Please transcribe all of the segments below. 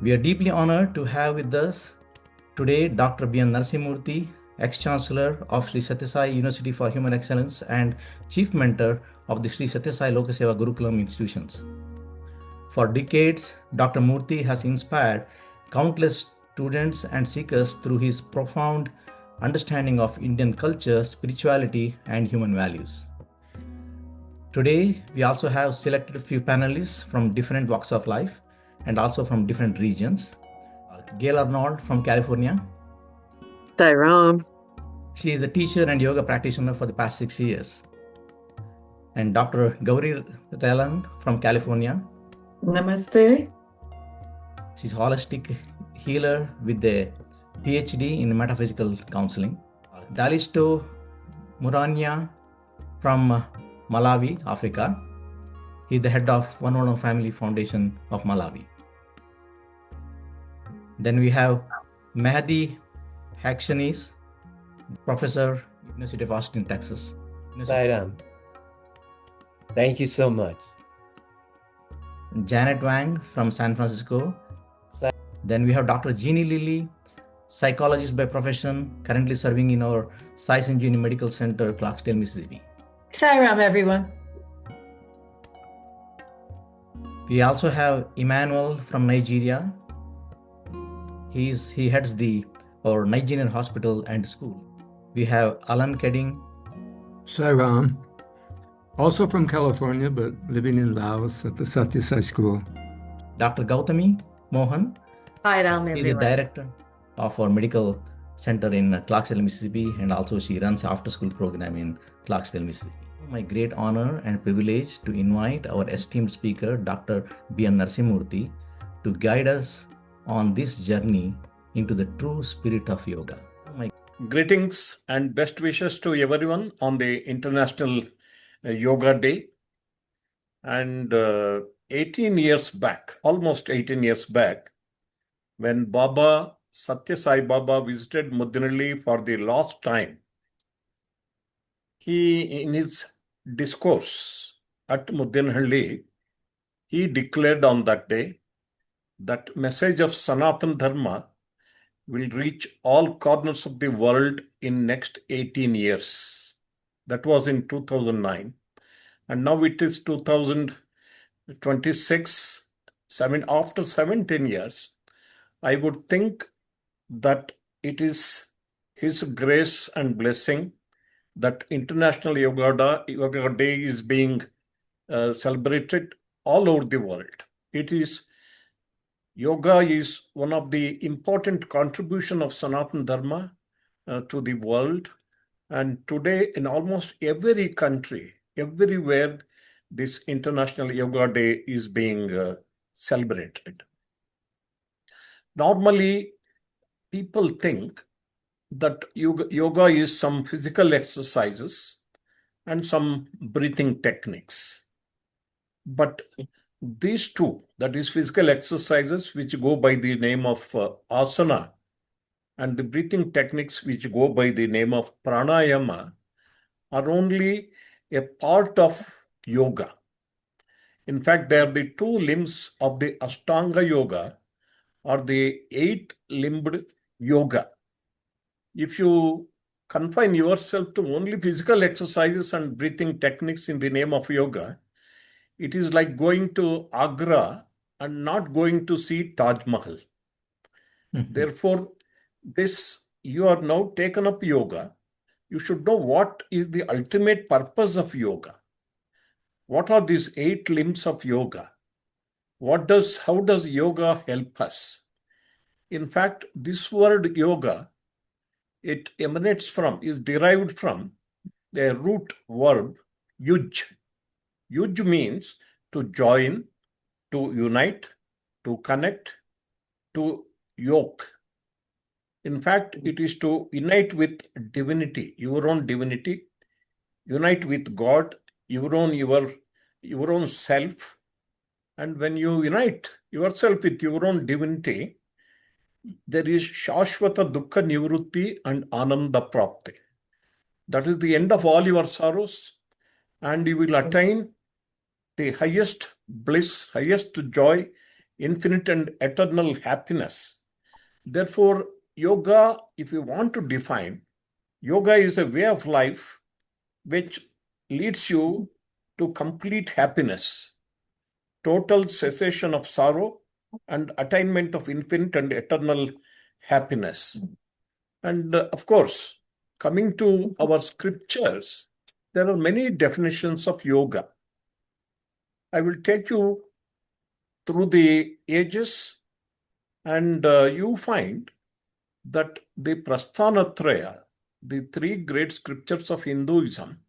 We are deeply honored to have with us today Dr. B.N. Narasimha, ex-chancellor of Sri Sathya Sai University for Human Excellence and chief mentor of the Sri Sathya Sai Lokaseva Gurukulam institutions. For decades, Dr. Murthy has inspired countless students and seekers through his profound understanding of Indian culture, spirituality, and human values. Today, we also have selected a few panelists from different walks of life and also from different regions. Gail Arnold from California. Sairam. She is the teacher and yoga practitioner for the past 6 years. And Dr. Gauri Raland from California. Namaste. She's a holistic healer with a PhD in metaphysical counseling. Dalisto Muranya from Malawi, Africa. He's the head of One One Family Foundation of Malawi. Then we have Mehdi Hakshanis, professor, University of Austin, Texas. Sairam. Thank you so much. Janet Wang from San Francisco. Then we have Dr. Jeannie Lilly, psychologist by profession, currently serving in our Sai Sanjeevani Medical Center, Clarksdale, Mississippi. Sairam, everyone. We also have Emmanuel from Nigeria. He heads our Nigerian hospital and school. We have Alan Kedding. Sairam, also from California, but living in Laos at the Sathya Sai School. Dr. Gautami Mohan. Sairam, everyone. He is the director of our medical center in Clarksdale, Mississippi, and also she runs after-school program in Clarksdale, Mississippi. My great honor and privilege to invite our esteemed speaker, Dr. B.N. Narasimha, to guide us on this journey into the true spirit of yoga. Greetings and best wishes to everyone on the International Yoga Day. And 18 years back, almost 18 years back, when Baba Sathya Sai Baba visited Mudinhalli for the last time, he, in his discourse at Mudinhalli, he declared on that day that message of Sanatana Dharma will reach all corners of the world in next 18 years. That was in 2009. And now it is 2026. After 17 years, I would think that it is his grace and blessing that International Yoga Day is being celebrated all over the world. Yoga is one of the important contribution of Sanatana Dharma to the world. And today in almost every country, everywhere, this International Yoga Day is being celebrated. Normally, people think that yoga is some physical exercises and some breathing techniques. But these two, that is physical exercises which go by the name of asana, and the breathing techniques which go by the name of pranayama, are only a part of yoga. In fact, they are the two limbs of the Ashtanga Yoga, or the 8-limbed yoga. If you confine yourself to only physical exercises and breathing techniques in the name of yoga, it is like going to Agra and not going to see Taj Mahal. Therefore, you are now taken up yoga. You should know what is the ultimate purpose of yoga. What are these 8 limbs of yoga? How does yoga help us? In fact, this word yoga, it is derived from the root verb yuj. Yuj means to join, to unite, to connect, to yoke. In fact, it is to unite with divinity, your own divinity, unite with God, your own self. And when you unite yourself with your own divinity, there is Shashvata Dukkha Nivrutti and Ananda Prapti. That is the end of all your sorrows, and you will attain the highest bliss, highest joy infinite and eternal happiness. Therefore, yoga, if you want to define, yoga is a way of life which leads you to complete happiness, total cessation of sorrow, and attainment of infinite and eternal happiness. And of course, coming to our scriptures, there are many definitions of yoga. I will take you through the ages, and you find that the Prasthanatraya, the three great scriptures of Hinduism,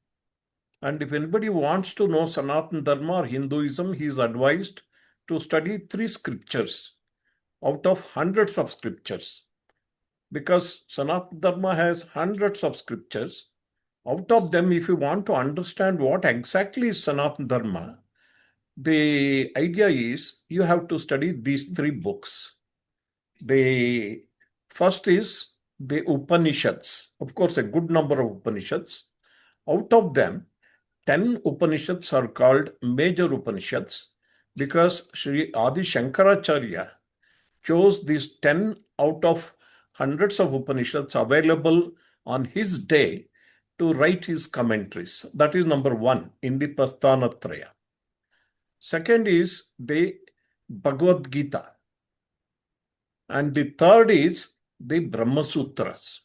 and if anybody wants to know Sanatana Dharma or Hinduism, he is advised to study three scriptures out of hundreds of scriptures. Because Sanatana Dharma has hundreds of scriptures. Out of them, if you want to understand what exactly is Sanatana Dharma, the idea is you have to study these three books. The first is the Upanishads. Of course, a good number of Upanishads. Out of them, 10 Upanishads are called major Upanishads because Sri Adi Shankaracharya chose these 10 out of hundreds of Upanishads available on his day to write his commentaries. That is number one in the Prasthanatraya. Second is the Bhagavad Gita. And the third is the Brahma Sutras.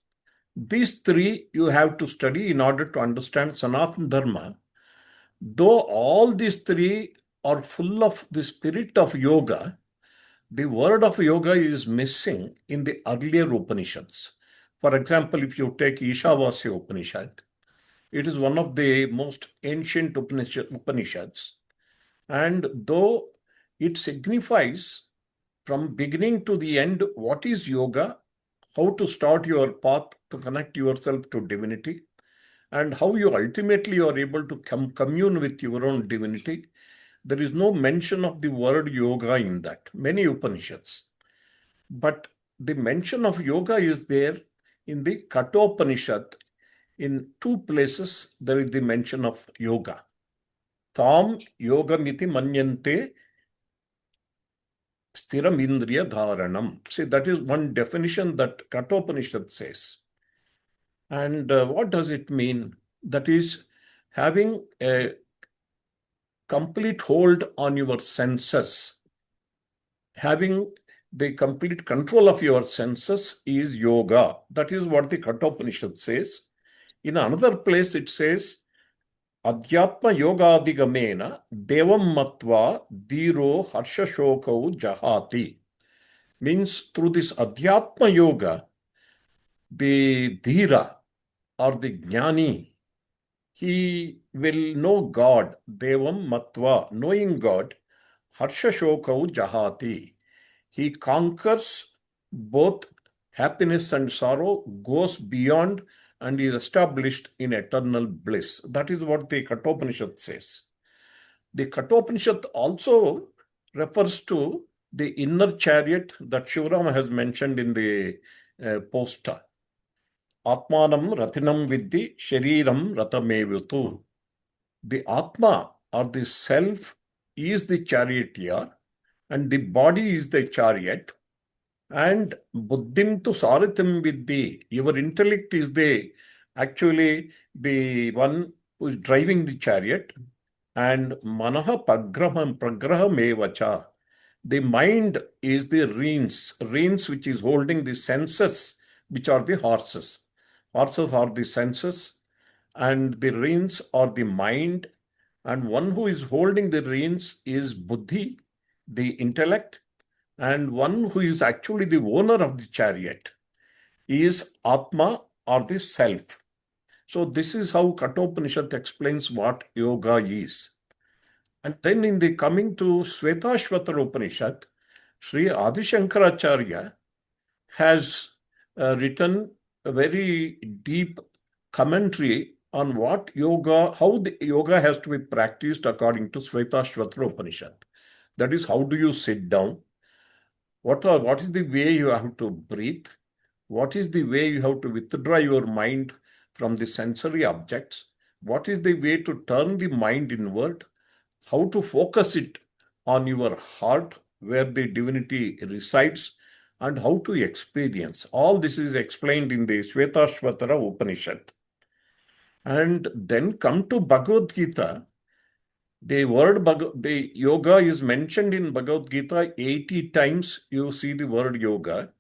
These three you have to study in order to understand Sanatana Dharma. Though all these three are full of the spirit of yoga, the word of yoga is missing in the earlier Upanishads. For example, if you take Ishavasya Upanishad, it is one of the most ancient Upanishads. And though it signifies from beginning to the end what is yoga, how to start your path to connect yourself to divinity, and how you ultimately are able to commune with your own divinity, there is no mention of the word yoga in that, many Upanishads. But the mention of yoga is there in the Kathopanishad. In two places, there is the mention of yoga. Tam yogamiti manyante stiram indriya dharanam. See, that is one definition that Kathopanishad says. And what does it mean? That is having a complete hold on your senses. Having the complete control of your senses is yoga. That is what the Kathopanishad says. In another place it says, Adhyatma yogadigamena devam matva dhiro harsha shokau jahati. Means through this Adhyatma yoga, the dhira or the jnani, he will know God, devam matva, knowing God, harsha shokau jahati. He conquers both happiness and sorrow, goes beyond, and is established in eternal bliss. That is what the Kathopanishad says. The Kathopanishad also refers to the inner chariot that Shivrama has mentioned in the poster. Atmanam ratinam vidhi shariram ratamevutu. The Atma or the self is the charioteer and the body is the chariot. And buddhim tu saritam vidhi, your intellect is actually the one who is driving the chariot. And manaha pragraham evacha, the mind is the reins which is holding the senses, which are the horses. Horses are the senses, and the reins are the mind. And one who is holding the reins is buddhi, the intellect. And one who is actually the owner of the chariot is Atma or the self. So this is how Kathopanishad explains what yoga is. And then in the coming to Shvetashvatara Upanishad, Sri Adi Shankaracharya has written a very deep commentary on what yoga, how the yoga has to be practiced according to Shvetashvatara Upanishad. That is, how do you sit down? What is the way you have to breathe? What is the way you have to withdraw your mind from the sensory objects? What is the way to turn the mind inward? How to focus it on your heart, where the divinity resides, and how to experience. All this is explained in the Shvetashvatara Upanishad. And then come to Bhagavad Gita. The yoga is mentioned in Bhagavad Gita 80 times. You see the word yoga.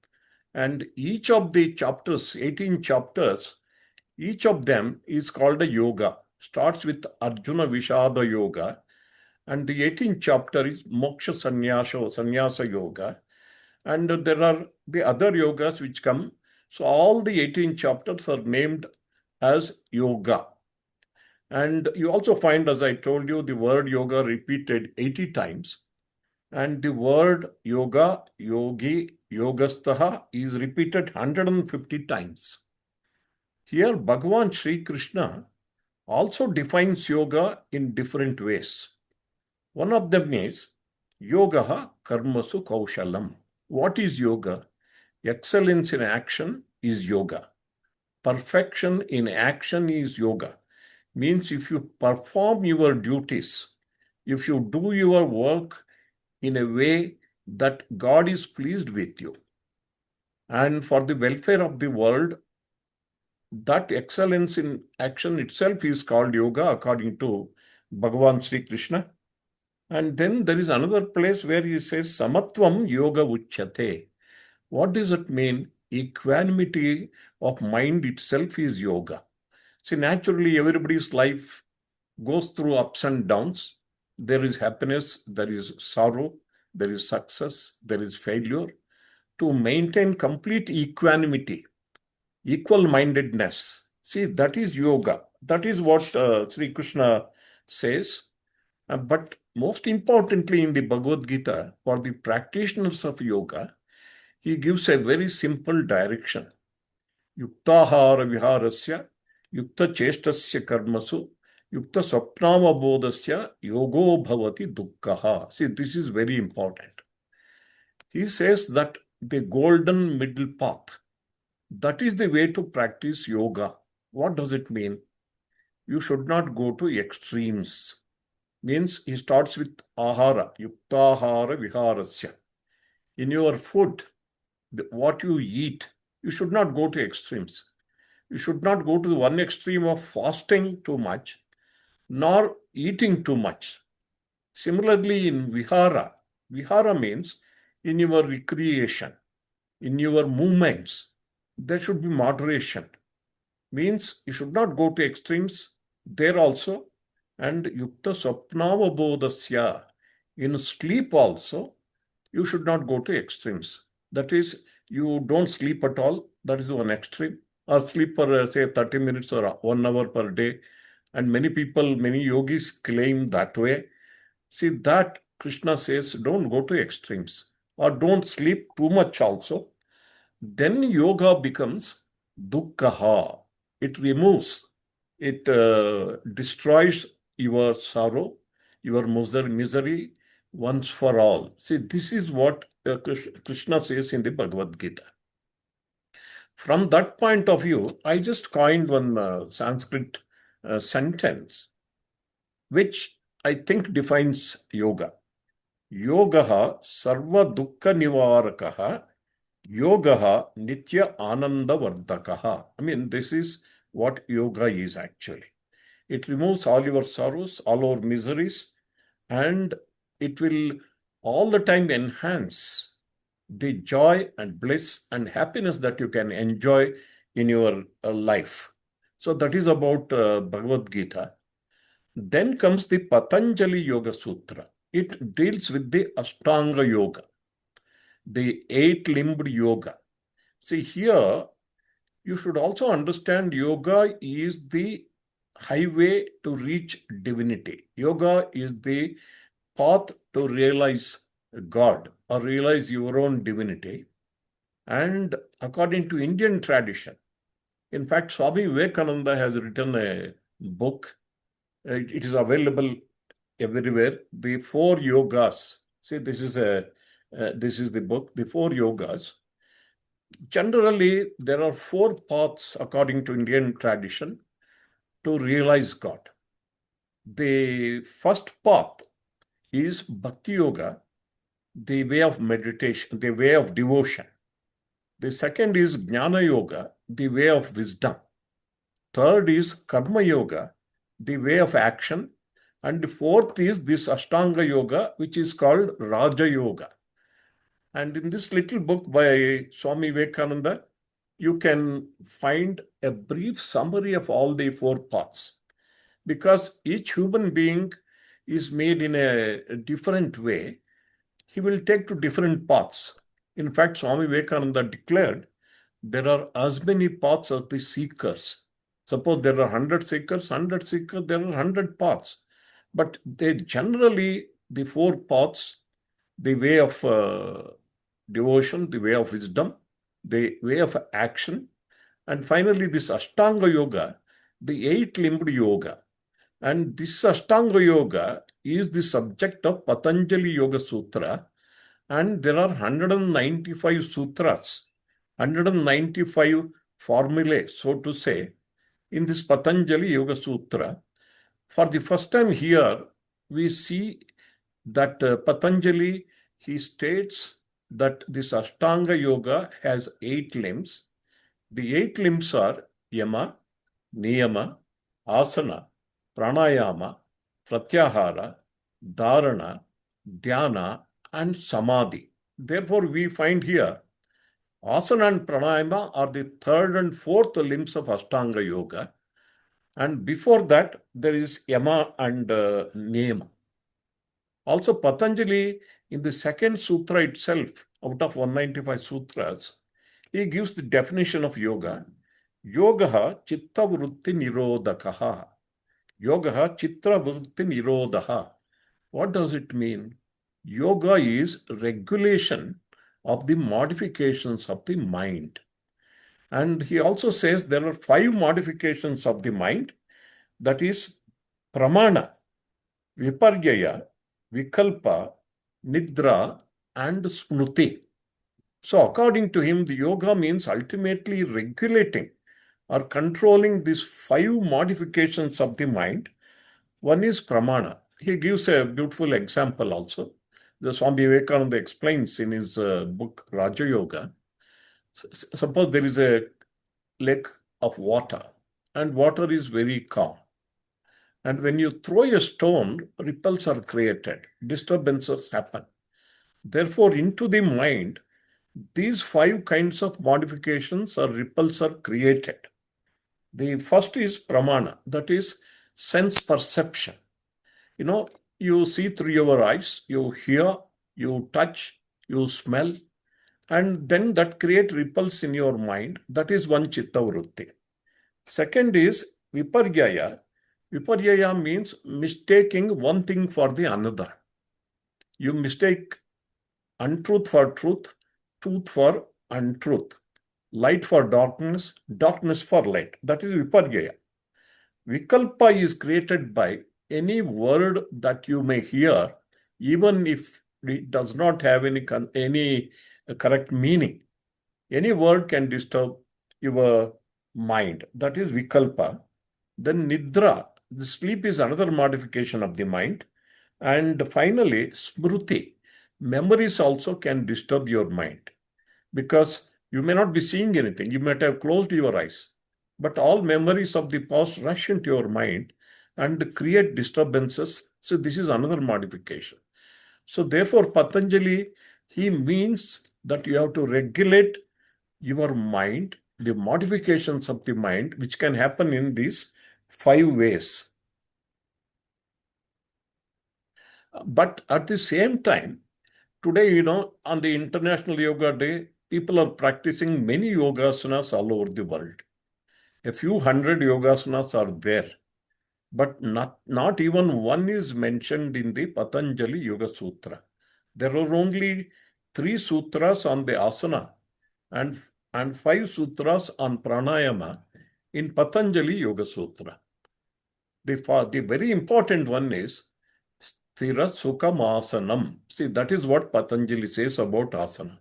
And each of the chapters, 18 chapters, each of them is called a yoga. Starts with Arjuna Vishada Yoga. And the 18th chapter is Moksha Sannyasa Yoga. And there are the other yogas which come. So all the 18 chapters are named as yoga. And you also find, as I told you, the word yoga repeated 80 times. And the word yoga, yogi, yogastaha is repeated 150 times. Here, Bhagavan Sri Krishna also defines yoga in different ways. One of them is yoga karmasu kaushalam. What is yoga? Excellence in action is yoga. Perfection in action is yoga. Means if you perform your duties, if you do your work in a way that God is pleased with you, and for the welfare of the world, that excellence in action itself is called yoga according to Bhagavan Sri Krishna. And then there is another place where he says, Samatvam yoga uchyate. What does it mean? Equanimity of mind itself is yoga. See, naturally, everybody's life goes through ups and downs. There is happiness, there is sorrow, there is success, there is failure. To maintain complete equanimity, equal-mindedness, see, that is yoga. That is what Sri Krishna says. But most importantly, in the Bhagavad Gita, for the practitioners of yoga, he gives a very simple direction. Yuktahara viharasya, yukta chestasya karmasu, yukta swapnamabodasya yogo bhavati dukkhaha. See, this is very important. He says that the golden middle path, that is the way to practice yoga. What does it mean? You should not go to extremes. Means he starts with ahara, yuktahara viharasya. In your food, what you eat, you should not go to extremes. You should not go to the one extreme of fasting too much, nor eating too much. Similarly, in vihara means in your recreation, in your movements, there should be moderation. Means you should not go to extremes there also. And yukta swapnavabodasya, in sleep also, you should not go to extremes. That is, you don't sleep at all. That is one extreme. Or sleep for, say, 30 minutes or 1 hour per day. And many people, many yogis claim that way. See, that Krishna says, don't go to extremes. Or don't sleep too much also. Then yoga becomes dukkhaha. It removes, it destroys your sorrow, your misery once for all. See, this is what Krishna says in the Bhagavad Gita. From that point of view, I just coined one Sanskrit sentence, which I think defines yoga. Yogaha sarva dukkha nivarakaha, yogaha nitya ananda vardakaha. I mean, this is what yoga is actually. It removes all your sorrows, all our miseries, and it will all the time enhance the joy and bliss and happiness that you can enjoy in your life. So that is about Bhagavad Gita. Then comes the Patanjali Yoga Sutra. It deals with the Ashtanga Yoga, the 8-limbed yoga. See, here you should also understand yoga is the highway to reach divinity. Yoga is the path to realize God or realize your own divinity. And according to Indian tradition, in fact, Swami Vivekananda has written a book. It is available everywhere. The 4 yogas. See, this is the book, the 4 yogas. Generally, there are 4 paths according to Indian tradition to realize God. The first path is Bhakti Yoga, the way of meditation, the way of devotion. The second is Jnana Yoga, the way of wisdom. Third is Karma Yoga, the way of action. And the fourth is this Ashtanga Yoga, which is called Raja Yoga. And in this little book by Swami Vivekananda, you can find a brief summary of all the four paths. Because each human being is made in a different way, he will take to different paths. In fact, Swami Vivekananda declared there are as many paths as the seekers. Suppose there are 100 seekers, there are 100 paths. But they generally, the four paths, the way of devotion, the way of wisdom, the way of action, and finally this Ashtanga Yoga, the eight-limbed yoga. And this Ashtanga Yoga is the subject of Patanjali Yoga Sutra, and there are 195 sutras, 195 formulae, so to say, in this Patanjali Yoga Sutra. For the first time here, we see that Patanjali, he states that this Ashtanga Yoga has 8 limbs. The 8 limbs are Yama, Niyama, Asana, Pranayama, Pratyahara, Dharana, Dhyana, and Samadhi. Therefore, we find here Asana and Pranayama are the third and fourth limbs of Ashtanga Yoga. And before that, there is Yama and Niyama. Also, Patanjali, in the second sutra itself, out of 195 sutras, he gives the definition of yoga. Yoga chitta vritti nirodhakaha. Yoga chitta vritti nirodhaha. What does it mean? Yoga is regulation of the modifications of the mind. And he also says there are 5 modifications of the mind, that is pramana, viparyaya, vikalpa, nidra, and smruti. So according to him, the yoga means ultimately regulating or controlling these 5 modifications of the mind. One is pramana. He gives a beautiful example also. The Swami Vivekananda explains in his book Raja Yoga. Suppose there is a lake of water, and water is very calm. And when you throw a stone, ripples are created, disturbances happen. Therefore, into the mind, these 5 kinds of modifications or ripples are created. The first is pramana, that is sense perception. You see through your eyes, you hear, you touch, you smell, and then that create ripples in your mind. That is one chitta vritti. Second is viparyaya. Viparyaya means mistaking one thing for the another. You mistake untruth for truth, truth for untruth, light for darkness, darkness for light. That is viparyaya. Vikalpa is created by any word that you may hear, even if it does not have any correct meaning. Any word can disturb your mind. That is vikalpa. Then nidra, the sleep is another modification of the mind. And finally, smruti, memories also can disturb your mind, because you may not be seeing anything. You might have closed your eyes, but all memories of the past rush into your mind and create disturbances. So this is another modification. So therefore, Patanjali, he means that you have to regulate your mind, the modifications of the mind, which can happen in these 5 ways. But at the same time, today, on the International Yoga Day, people are practicing many yogasanas all over the world. A few hundred yogasanas are there, but not even one is mentioned in the Patanjali Yoga Sutra. There are only 3 sutras on the asana and 5 sutras on pranayama in Patanjali Yoga Sutra. The very important one is Sthira Sukham Asanam. See, that is what Patanjali says about asana.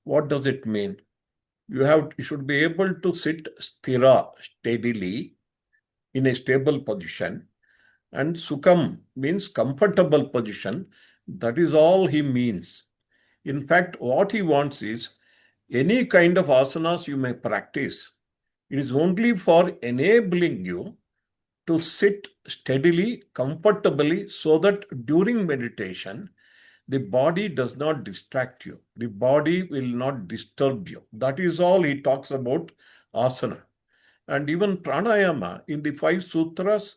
What does it mean? You should be able to sit sthira, steadily, in a stable position. And Sukham means comfortable position. That is all he means. In fact, what he wants is any kind of asanas you may practice, it is only for enabling you to sit steadily, comfortably, so that during meditation, the body does not distract you. The body will not disturb you. That is all he talks about asana. And even pranayama, in the 5 sutras,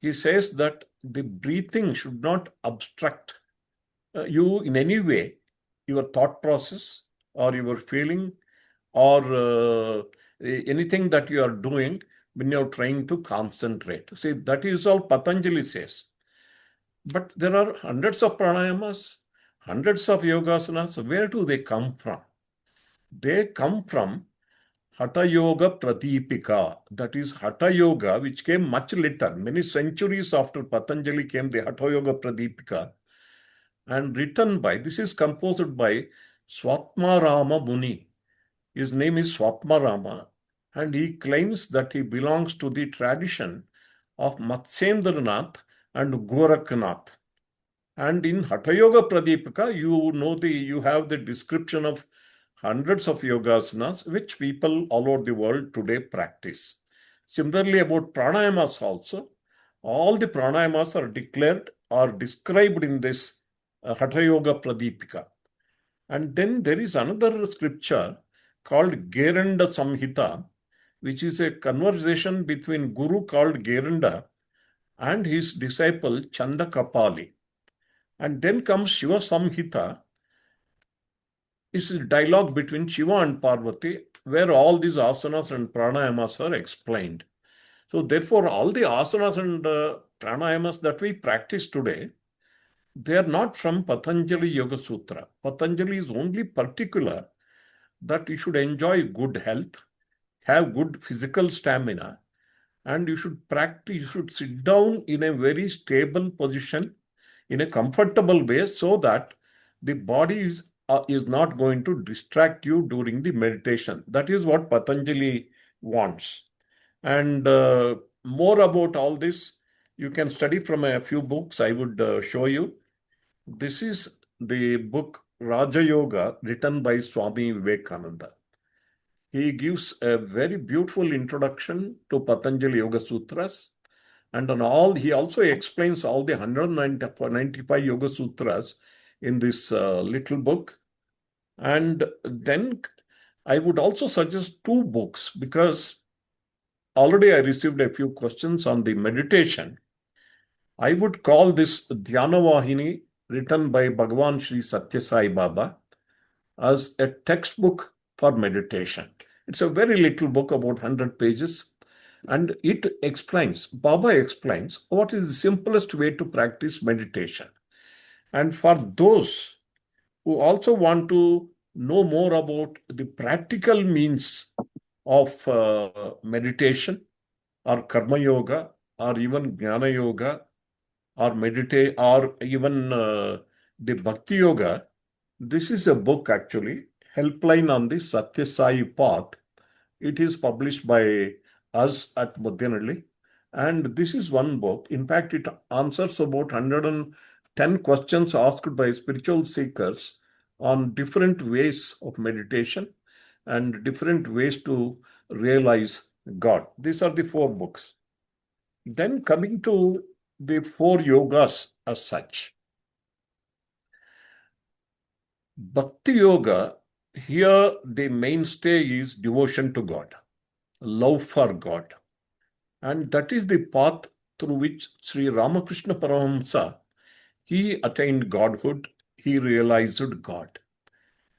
he says that the breathing should not obstruct you in any way, your thought process or your feeling or anything that you are doing when you're trying to concentrate. See, that is all Patanjali says. But there are hundreds of pranayamas, hundreds of yogasanas. Where do they come from? They come from Hatha Yoga Pradipika. That is Hatha Yoga, which came much later. Many centuries after Patanjali came the Hatha Yoga Pradipika. And written by, this is composed by Swatmarama Muni. His name is Swatmarama, and he claims that he belongs to the tradition of Matsyendranath and Gorakhnath. And in Hatha Yoga Pradipika, you have the description of hundreds of yogasanas which people all over the world today practice. Similarly, about pranayamas also, all the pranayamas are declared or described in this Hatha Yoga Pradipika. And then there is another scripture called Geranda Samhita, which is a conversation between Guru called Geranda and his disciple Chandakapali. And then comes Shiva Samhita. This is a dialogue between Shiva and Parvati, where all these asanas and pranayamas are explained. So therefore, all the asanas and pranayamas that we practice today, they are not from Patanjali Yoga Sutra. Patanjali is only particular that you should enjoy good health, have good physical stamina, and you should practice, you should sit down in a very stable position, in a comfortable way, so that the body is not going to distract you during the meditation. That is what Patanjali wants. And more about all this, you can study from a few books I would show you. This is the book Raja Yoga, written by Swami Vivekananda. He gives a very beautiful introduction to Patanjali Yoga Sutras. And he also explains all the 195 Yoga Sutras in this little book. And then I would also suggest 2 books, because already I received a few questions on the meditation. I would call this Dhyana Vahini, written by Bhagavan Sri Satya Sai Baba, as a textbook for meditation. It's a very little book, about 100 pages. And Baba explains what is the simplest way to practice meditation. And for those who also want to know more about the practical means of meditation or karma yoga or even jnana yoga or meditate or even the bhakti yoga, this is a book actually, Helpline on the Satya Sai Path. It is published by us at Mudyanalli. And this is one book. In fact, it answers about 110 questions asked by spiritual seekers on different ways of meditation and different ways to realize God. These are the 4 books. Then coming to the 4 yogas as such. Bhakti Yoga, here the mainstay is devotion to God, love for God. And that is the path through which Sri Ramakrishna Paramahamsa, he attained godhood, he realized God.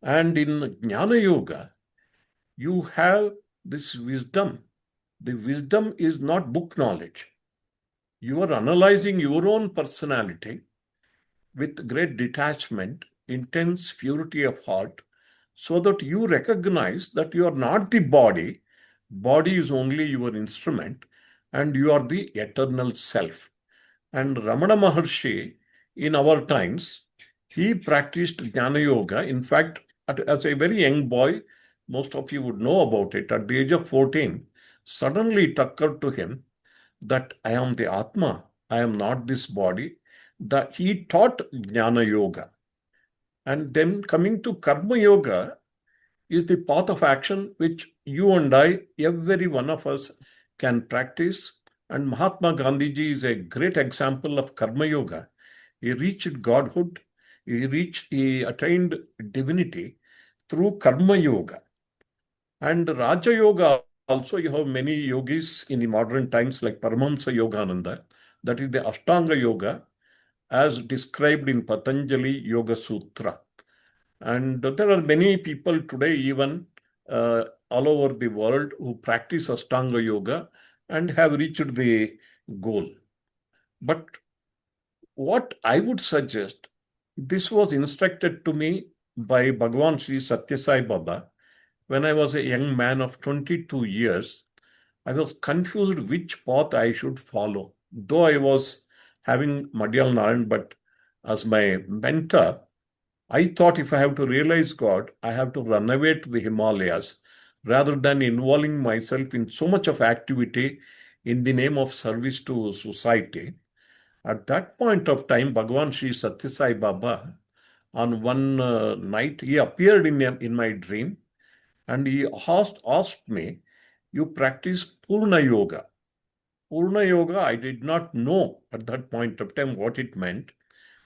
And in Jnana Yoga, you have this wisdom. The wisdom is not book knowledge. You are analyzing your own personality with great detachment, intense purity of heart, so that you recognize that you are not the body. Body is only your instrument, and you are the eternal self. And Ramana Maharshi, in our times, he practiced Jnana Yoga. In fact, as a very young boy, most of you would know about it, at the age of 14, suddenly it occurred to him that I am the Atma, I am not this body. That he taught Jnana Yoga. And then coming to Karma Yoga is the path of action which you and I, every one of us, can practice. And Mahatma Gandhi ji is a great example of Karma Yoga. He reached godhood, he attained divinity through Karma Yoga. And Raja Yoga also, you have many yogis in the modern times like Paramahamsa Yogananda. That is the Ashtanga Yoga as described in Patanjali Yoga Sutra. And there are many people today, even all over the world, who practice Ashtanga Yoga and have reached the goal. But what I would suggest, this was instructed to me by Bhagavan Sri Satya Sai Baba when I was a young man of 22 years. I was confused which path I should follow. Though I was having Madhyal Narayan, but as my mentor, I thought if I have to realize God, I have to run away to the Himalayas rather than involving myself in so much of activity in the name of service to society. At that point of time, Bhagavan Sri Satya Sai Baba, on one night, he appeared in my dream and he asked me, you practice Purna Yoga. Purna Yoga, I did not know at that point of time what it meant.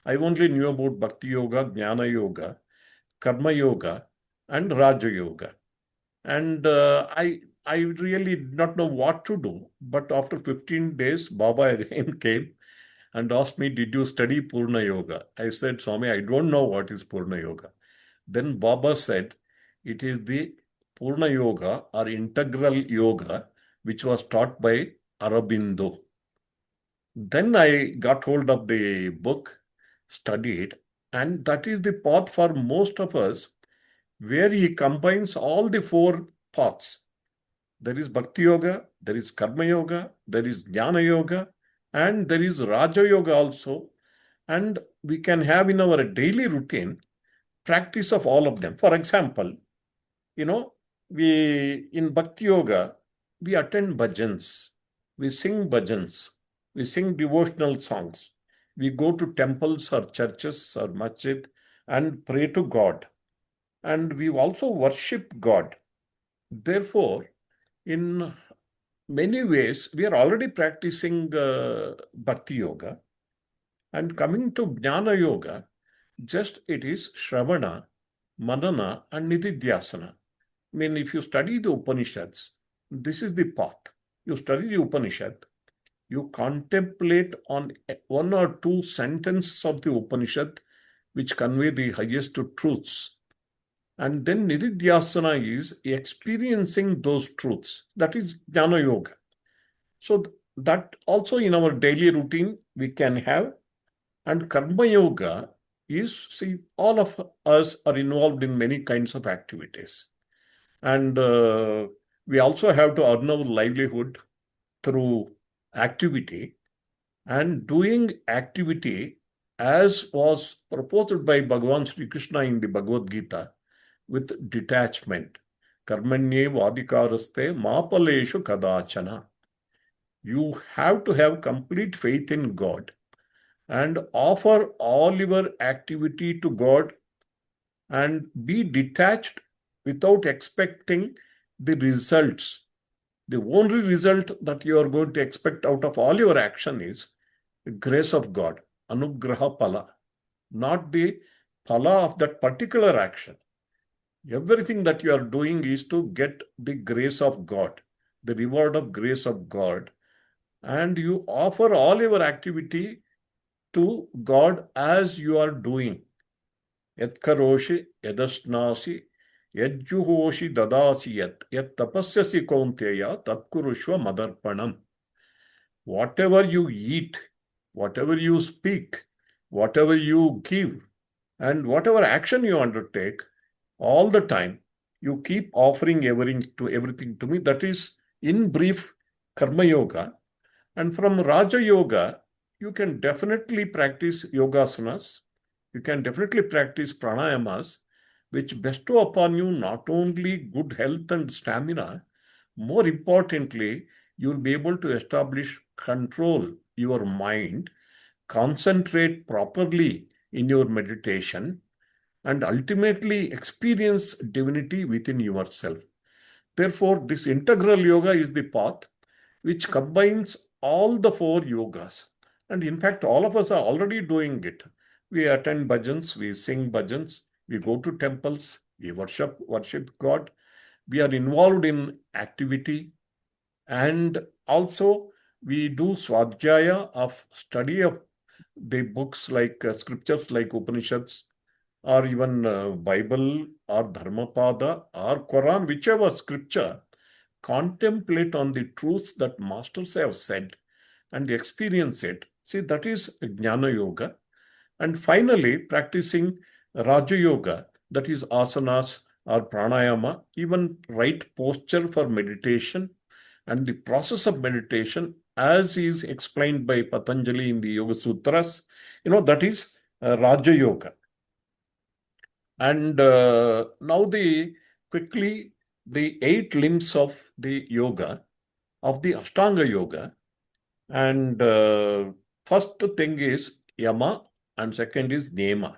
I only knew about Bhakti Yoga, Jnana Yoga, Karma Yoga, and Raja Yoga. And I really did not know what to do. But after 15 days, Baba again came and asked me, did you study Purna Yoga? I said, Swami, I don't know what is Purna Yoga. Then Baba said, it is the Purna Yoga or integral yoga, which was taught by Aurobindo. Then I got hold of the book, studied, and that is the path for most of us, where he combines all the four paths. There is Bhakti Yoga, there is Karma Yoga, there is Jnana Yoga, and there is Raja Yoga also. And we can have in our daily routine practice of all of them. For example, we in Bhakti Yoga, we attend bhajans, we sing bhajans, we sing devotional songs, we go to temples or churches or masjid and pray to God. And we also worship God. Therefore, in many ways, we are already practicing Bhakti Yoga. And coming to Jnana Yoga, just it is Shravana, Manana, and Nididhyasana. I mean, if you study the Upanishads, this is the path. You study the Upanishad, you contemplate on one or two sentences of the Upanishad which convey the highest truths. And then Nididhyasana is experiencing those truths. That is Jnana Yoga. So that also in our daily routine we can have. And Karma Yoga is, see, all of us are involved in many kinds of activities. And we also have to earn our livelihood through activity. And doing activity as was proposed by Bhagavan Sri Krishna in the Bhagavad Gita with detachment. Karmanye vadikaraste mapaleshu kadachana. You have to have complete faith in God and offer all your activity to God and be detached without expecting the results. The only result that you are going to expect out of all your action is the grace of God, anugraha pala, not the pala of that particular action. Everything that you are doing is to get the grace of God, the reward of grace of God, and you offer all your activity to God as you are doing. Yat karoshi yadasnasi yajjuhoshi dadasi yat tapasyasi kaunteya tatkurushva madarpanam. Whatever you eat, whatever you speak, whatever you give, and whatever action you undertake, all the time, you keep offering everything to me. That is, in brief, Karma Yoga. And from Raja Yoga, you can definitely practice Yogasanas. You can definitely practice pranayamas, which bestow upon you not only good health and stamina, more importantly, you will be able to establish control your mind, concentrate properly in your meditation, and ultimately experience divinity within yourself. Therefore, this integral yoga is the path which combines all the four yogas. And in fact, all of us are already doing it. We attend bhajans, we sing bhajans, we go to temples, we worship God. We are involved in activity, and also we do swadhyaya of study of the books like scriptures like Upanishads, or even Bible or Dharmapada or Quran, whichever scripture, contemplate on the truths that masters have said and experience it. See, that is Jnana Yoga. And finally, practicing Raja Yoga, that is asanas or pranayama, even right posture for meditation, and the process of meditation, as is explained by Patanjali in the Yoga Sutras, that is Raja Yoga. And now quickly the 8 limbs of the yoga, of the Ashtanga Yoga. And first thing is Yama and second is Nema.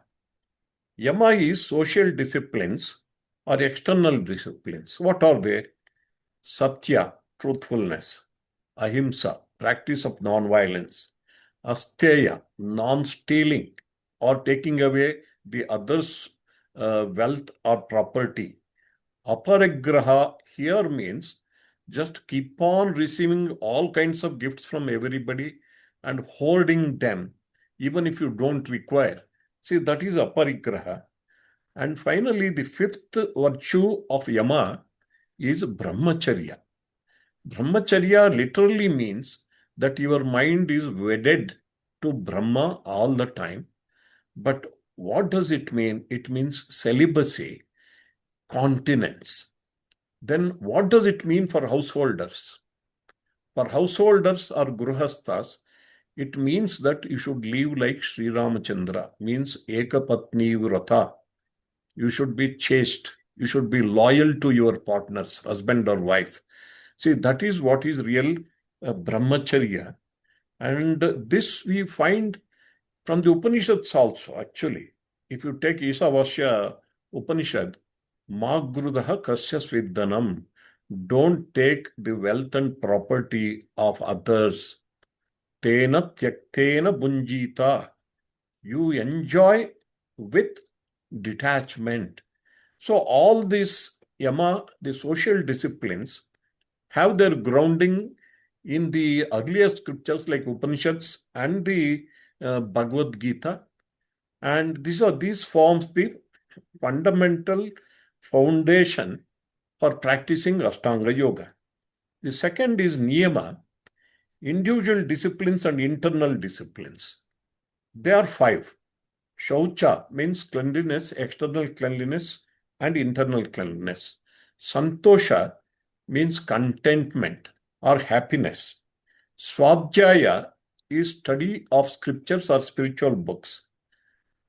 Yama is social disciplines or external disciplines. What are they? Satya, truthfulness. Ahimsa, practice of non-violence. Asteya, non-stealing or taking away the other's wealth or property. Aparigraha here means just keep on receiving all kinds of gifts from everybody and hoarding them, even if you don't require. See, that is aparigraha. And finally, the 5th virtue of Yama is brahmacharya. Brahmacharya literally means that your mind is wedded to Brahma all the time. But what does it mean? It means celibacy, continence. Then what does it mean for householders? For householders or gruhasthas, it means that you should live like Sri Ramachandra, means ekapatni vrata. You should be chaste. You should be loyal to your partners, husband or wife. See, that is what is real brahmacharya. And this we find from the Upanishads also, actually. If you take Isavasya Upanishad, Magrudaha kasya sviddanam, don't take the wealth and property of others. Tena tyaktena bunjita, you enjoy with detachment. So all these Yama, the social disciplines, have their grounding in the earlier scriptures like Upanishads and the Bhagavad Gita. And these forms the fundamental foundation for practicing Ashtanga Yoga. The second is Niyama, individual disciplines and internal disciplines. There are 5. Shaucha means cleanliness, external cleanliness and internal cleanliness. Santosha means contentment or happiness. Swadhyaya is study of scriptures or spiritual books.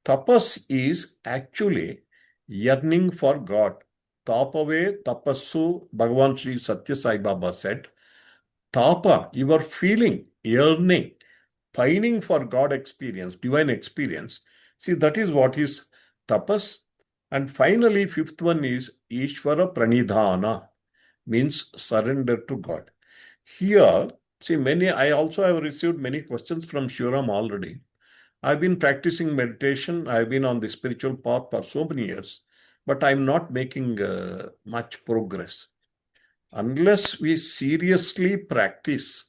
Tapas is actually yearning for God. Tapave tapassu, Bhagavan Sri Satya Sai Baba said. Tapa, you are feeling, yearning, pining for God experience, divine experience. See, that is what is tapas. And finally, 5th one is Ishvara Pranidhana, means surrender to God. Here, see, I also have received many questions from Shivaram already. I've been practicing meditation. I've been on the spiritual path for so many years, but I'm not making much progress. Unless we seriously practice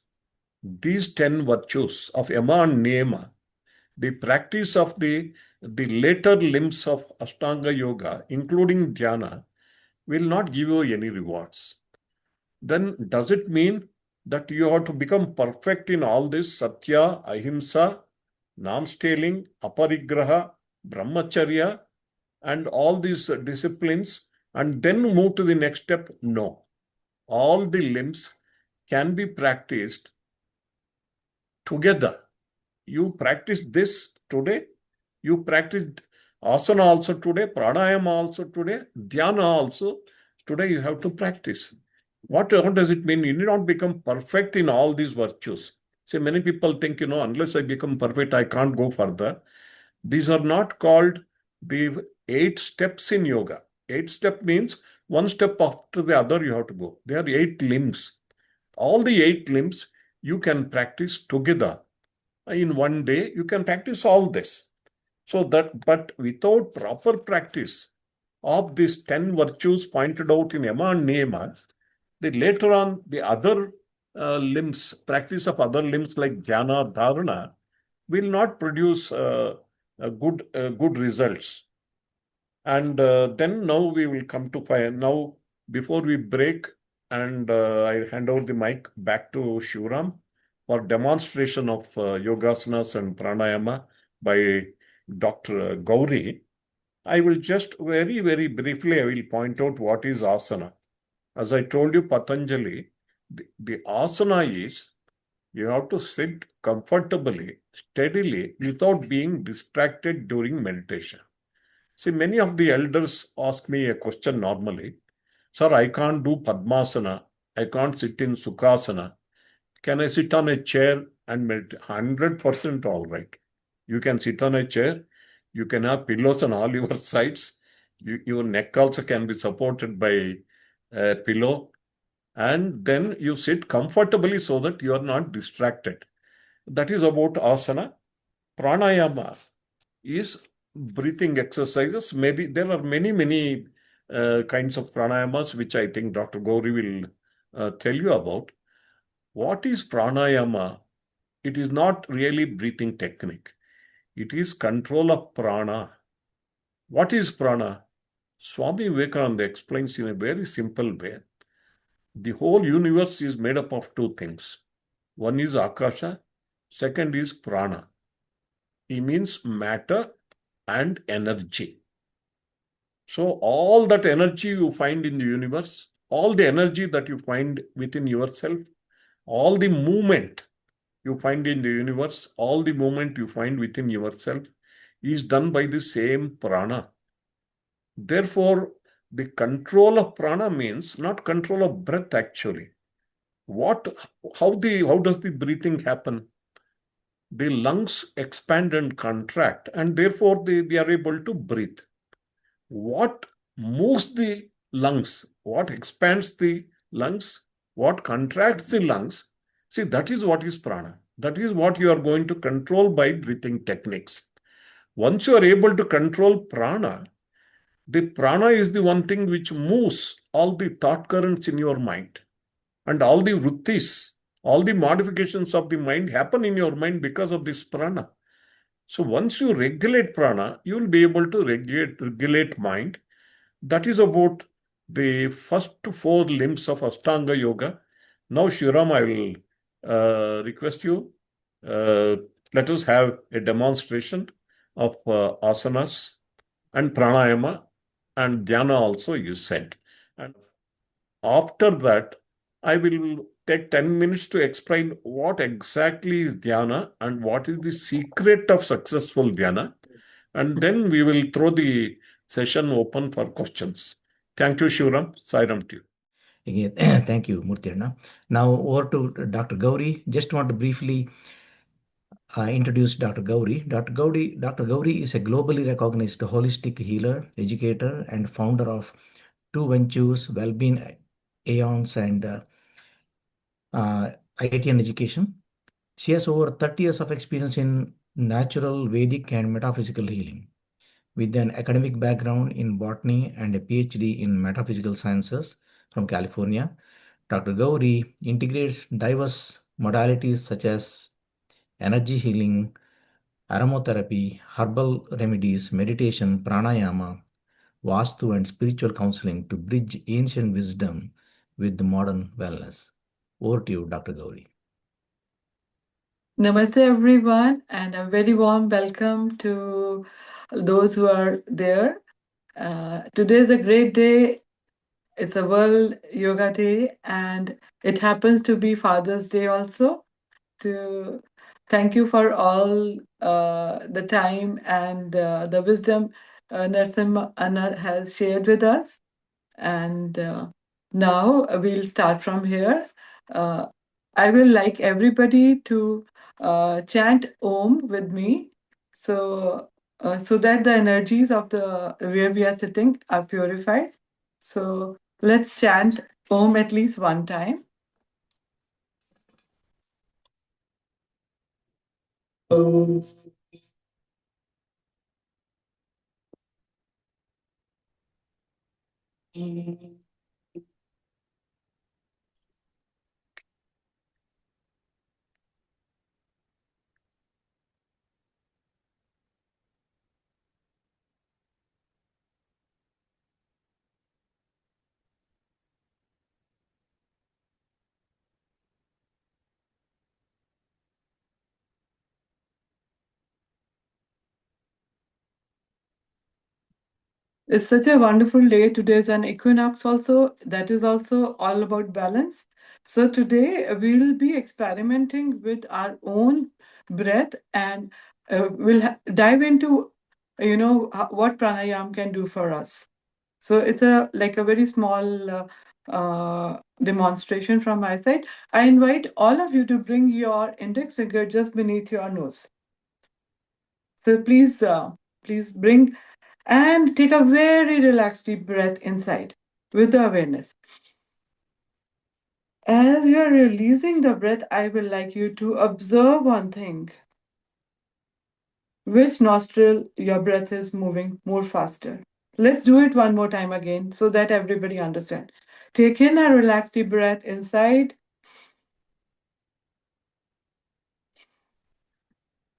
these 10 virtues of Yama and Niyama, the practice of the later limbs of Ashtanga Yoga, including Dhyana, will not give you any rewards. Then does it mean that you have to become perfect in all this Satya, Ahimsa, non-stealing, aparigraha, brahmacharya, and all these disciplines, and then move to the next step? No. All the limbs can be practiced together. You practice this today, you practice asana also today, pranayama also today, dhyana also today you have to practice. What does it mean? You need not become perfect in all these virtues. See, many people think, unless I become perfect, I can't go further. These are not called the 8 steps in yoga. 8 step means one step after the other you have to go. There are 8 limbs. All the 8 limbs you can practice together. In one day, you can practice all this. So that, but without proper practice of these 10 virtues pointed out in Yama and Niyama, later on the other limbs, practice of other limbs like jhana, dharana, will not produce good results. And then now we will come to fire. Now, before we break, and I hand over the mic back to Shivram for demonstration of yogasanas and pranayama by Dr. Gauri. I will just very, very briefly, I will point out what is asana. As I told you, Patanjali, the asana is you have to sit comfortably, steadily, without being distracted during meditation. See, many of the elders ask me a question normally. Sir, I can't do Padmasana. I can't sit in Sukhasana. Can I sit on a chair and meditate? 100% all right. You can sit on a chair. You can have pillows on all your sides. Your neck also can be supported by a pillow. And then you sit comfortably so that you are not distracted. That is about asana. Pranayama is breathing exercises. Maybe there are many kinds of pranayamas, which I think Dr. Gauri will tell you about. What is pranayama? It is not really breathing technique. It is control of prana. What is prana? Swami Vivekananda explains in a very simple way. The whole universe is made up of 2 things. One is akasha, second is prana. He means matter and energy. So all that energy you find in the universe, all the energy that you find within yourself, all the movement you find in the universe, all the movement you find within yourself is done by the same prana. Therefore, the control of prana means not control of breath actually. How does the breathing happen? The lungs expand and contract, and therefore we are able to breathe. What moves the lungs? What expands the lungs? What contracts the lungs? See, that is what is prana. That is what you are going to control by breathing techniques. Once you are able to control prana, the prana is the one thing which moves all the thought currents in your mind. And all the vrittis, all the modifications of the mind happen in your mind because of this prana. So once you regulate prana, you will be able to regulate mind. That is about the first 4 limbs of Ashtanga Yoga. Now, Shriram, I will request you, let us have a demonstration of asanas and pranayama and dhyana also you said. And after that, I will take 10 minutes to explain what exactly is dhyana and what is the secret of successful dhyana. And then we will throw the session open for questions. Thank you, Shivram. Sairam to you. Again, thank you, Murthy. Now over to Dr. Gauri. Just want to briefly introduce Dr. Gauri. Dr. Gauri is a globally recognized holistic healer, educator, and founder of Two Ventures, Wellbeing Aeons, and IT and Education. She has over 30 years of experience in natural, Vedic, and metaphysical healing. With an academic background in botany and a PhD in metaphysical sciences from California, Dr. Gauri integrates diverse modalities such as energy healing, aromatherapy, herbal remedies, meditation, pranayama, vastu, and spiritual counseling to bridge ancient wisdom with the modern wellness. Over to you, Dr. Gauri. Namaste, everyone, and a very warm welcome to those who are there. Today is a great day. It's a World Yoga Day, and it happens to be Father's Day also. To thank you for all the time and the wisdom Narasimha Anna has shared with us. And now we'll start from here. I will like everybody to chant Om with me. So so that the energies of the where we are sitting are purified. So let's chant Om at least one time. Om. It's such a wonderful day. Today is an equinox also. That is also all about balance. So today we'll be experimenting with our own breath, and we'll dive into, what pranayam can do for us. So it's a very small demonstration from my side. I invite all of you to bring your index finger just beneath your nose. So please bring and take a very relaxed deep breath inside with the awareness. As you are releasing the breath, I will like you to observe one thing. Which nostril your breath is moving more faster? Let's do it one more time again so that everybody understands. Take in a relaxed deep breath inside.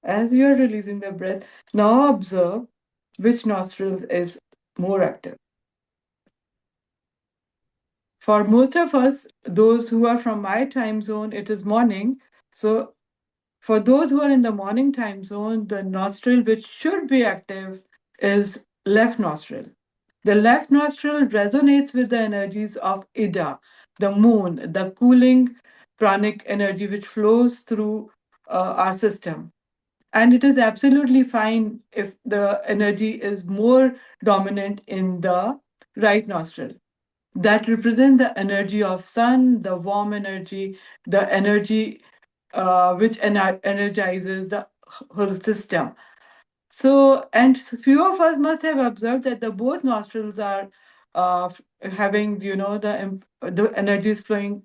As you are releasing the breath, now observe which nostril is more active. For most of us, those who are from my time zone, it is morning. So for those who are in the morning time zone, the nostril which should be active is left nostril. The left nostril resonates with the energies of Ida, the moon, the cooling pranic energy which flows through our system. And it is absolutely fine if the energy is more dominant in the right nostril. That represents the energy of sun, the warm energy, the energy which energizes the whole system. So, and few of us must have observed that the both nostrils are having, the energy is flowing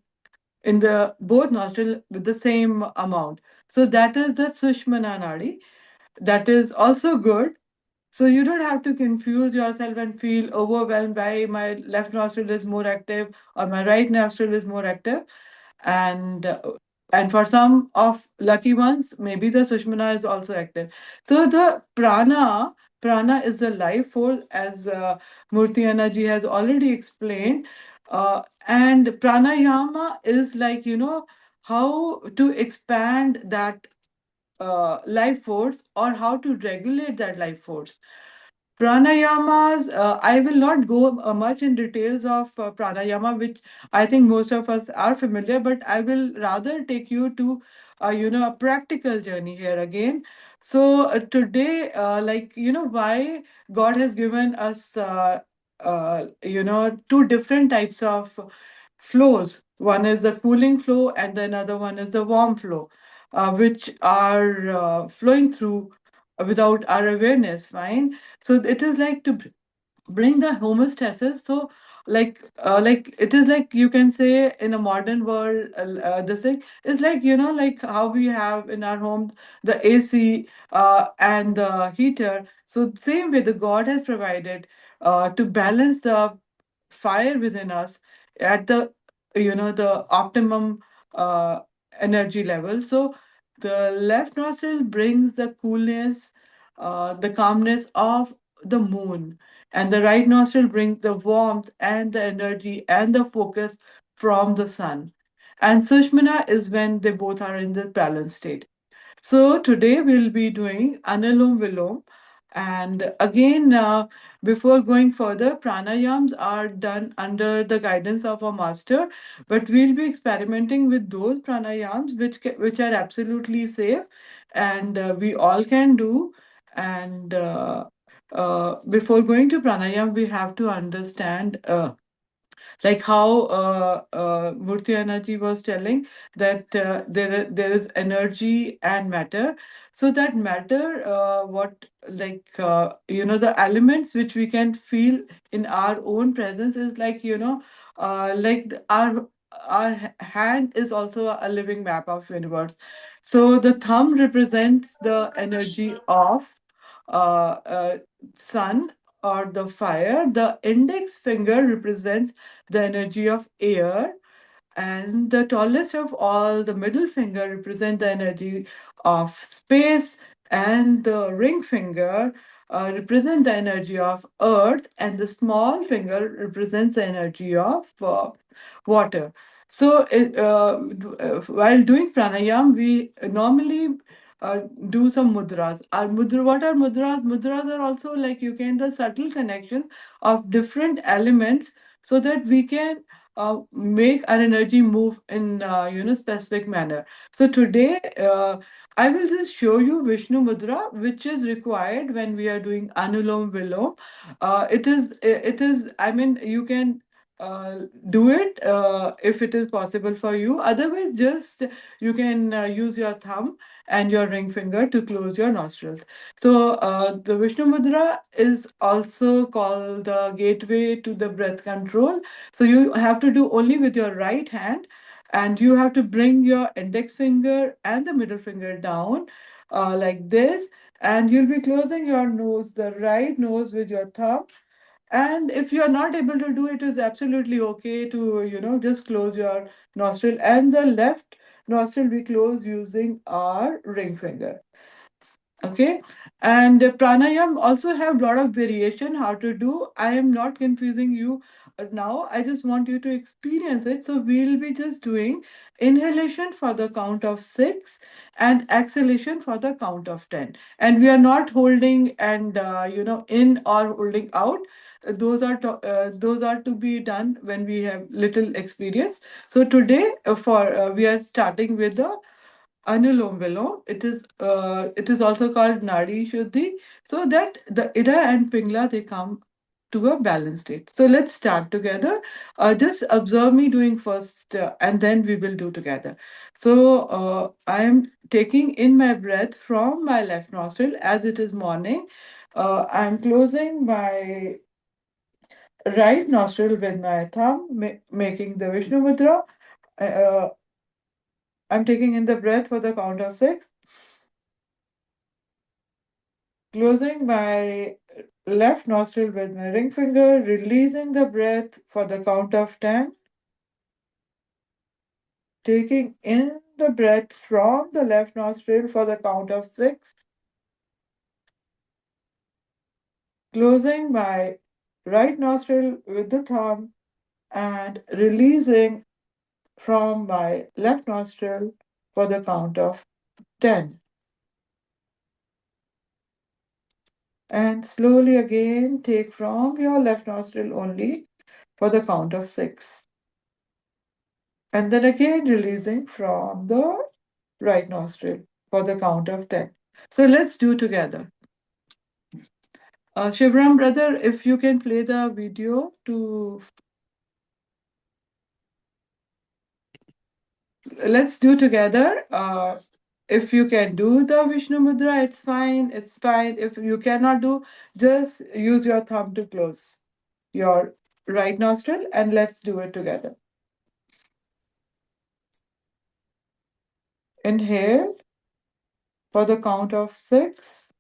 in the both nostril with the same amount. So that is the Sushmana Nadi. That is also good. So you don't have to confuse yourself and feel overwhelmed by my left nostril is more active or my right nostril is more active. And and for some of lucky ones, maybe the Sushmana is also active. So the prana is the life force, as Murthy Ji has already explained. And pranayama is like, how to expand that life force or how to regulate that life force. Pranayamas, I will not go much in details of pranayama, which I think most of us are familiar, but I will rather take you to, a practical journey here again. So today, why God has given us, two different types of flows. One is the cooling flow, and the another one is the warm flow, which are flowing through without our awareness, fine. So it is like to bring the homeostasis. So like it is like, you can say, in a modern world, this thing is like, like how we have in our home the AC and the heater. So same way the God has provided to balance the fire within us at the, the optimum uh, energy level. So the left nostril brings the coolness, the calmness of the moon, and the right nostril brings the warmth and the energy and the focus from the sun. And Sushmana is when they both are in the balanced state. So today we'll be doing Anulom Vilom. And again, before going further, pranayams are done under the guidance of a master, but we'll be experimenting with those pranayams which are absolutely safe and we all can do. And before going to pranayam, we have to understand Like how Murthy Anaji was telling that there is energy and matter. So that matter, the elements which we can feel in our own presence is like, our hand is also a living map of universe. So the thumb represents the energy of uh, uh, sun or the fire. The index finger represents the energy of air, and the tallest of all, the middle finger, represent the energy of space, and the ring finger represent the energy of earth, and the small finger represents the energy of water. So while doing pranayam, we normally do some mudras. What are mudras? Mudras are also like the subtle connections of different elements, so that we can make our energy move in specific manner. So today I will just show you Vishnu Mudra, which is required when we are doing Anulom Vilom. It is, I mean, you can uh, do it if it is possible for you. Otherwise, just you can use your thumb and your ring finger to close your nostrils. So the Vishnu Mudra is also called the gateway to the breath control. So you have to do only with your right hand, and you have to bring your index finger and the middle finger down like this, and you'll be closing your nose, the right nose, with your thumb. And if you are not able to do it, is absolutely okay to just close your nostril, and the left nostril we close using our ring finger. Okay. And pranayam also have a lot of variation how to do. I am not confusing you now. I just want you to experience it. So we'll be just doing inhalation for the count of 6 and exhalation for the count of 10. And we are not holding and in or holding out. Those are to be done when we have little experience. So today for we are starting with the Anulom Vilom. It is also called Nadi Shuddhi, so that the Ida and Pingla, they come to a balanced state. So let's start together. Just observe me doing first, and then we will do together. So I am taking in my breath from my left nostril as it is morning. I am closing my right nostril with my thumb, making the Vishnu Mudra. Uh, I'm taking in the breath for the count of 6. Closing my left nostril with my ring finger, releasing the breath for the count of 10, taking in the breath from the left nostril for the count of 6, closing my right nostril with the thumb, and releasing from my left nostril for the count of 10. And slowly again take from your left nostril only for the count of 6. And then again releasing from the right nostril for the count of 10. So let's do together. Shivram brother, if you can play the video to... Let's do together. If you can do the Vishnu Mudra, it's fine. It's fine. If you cannot do, just use your thumb to close your right nostril, and let's do it together. Inhale for the count of 6.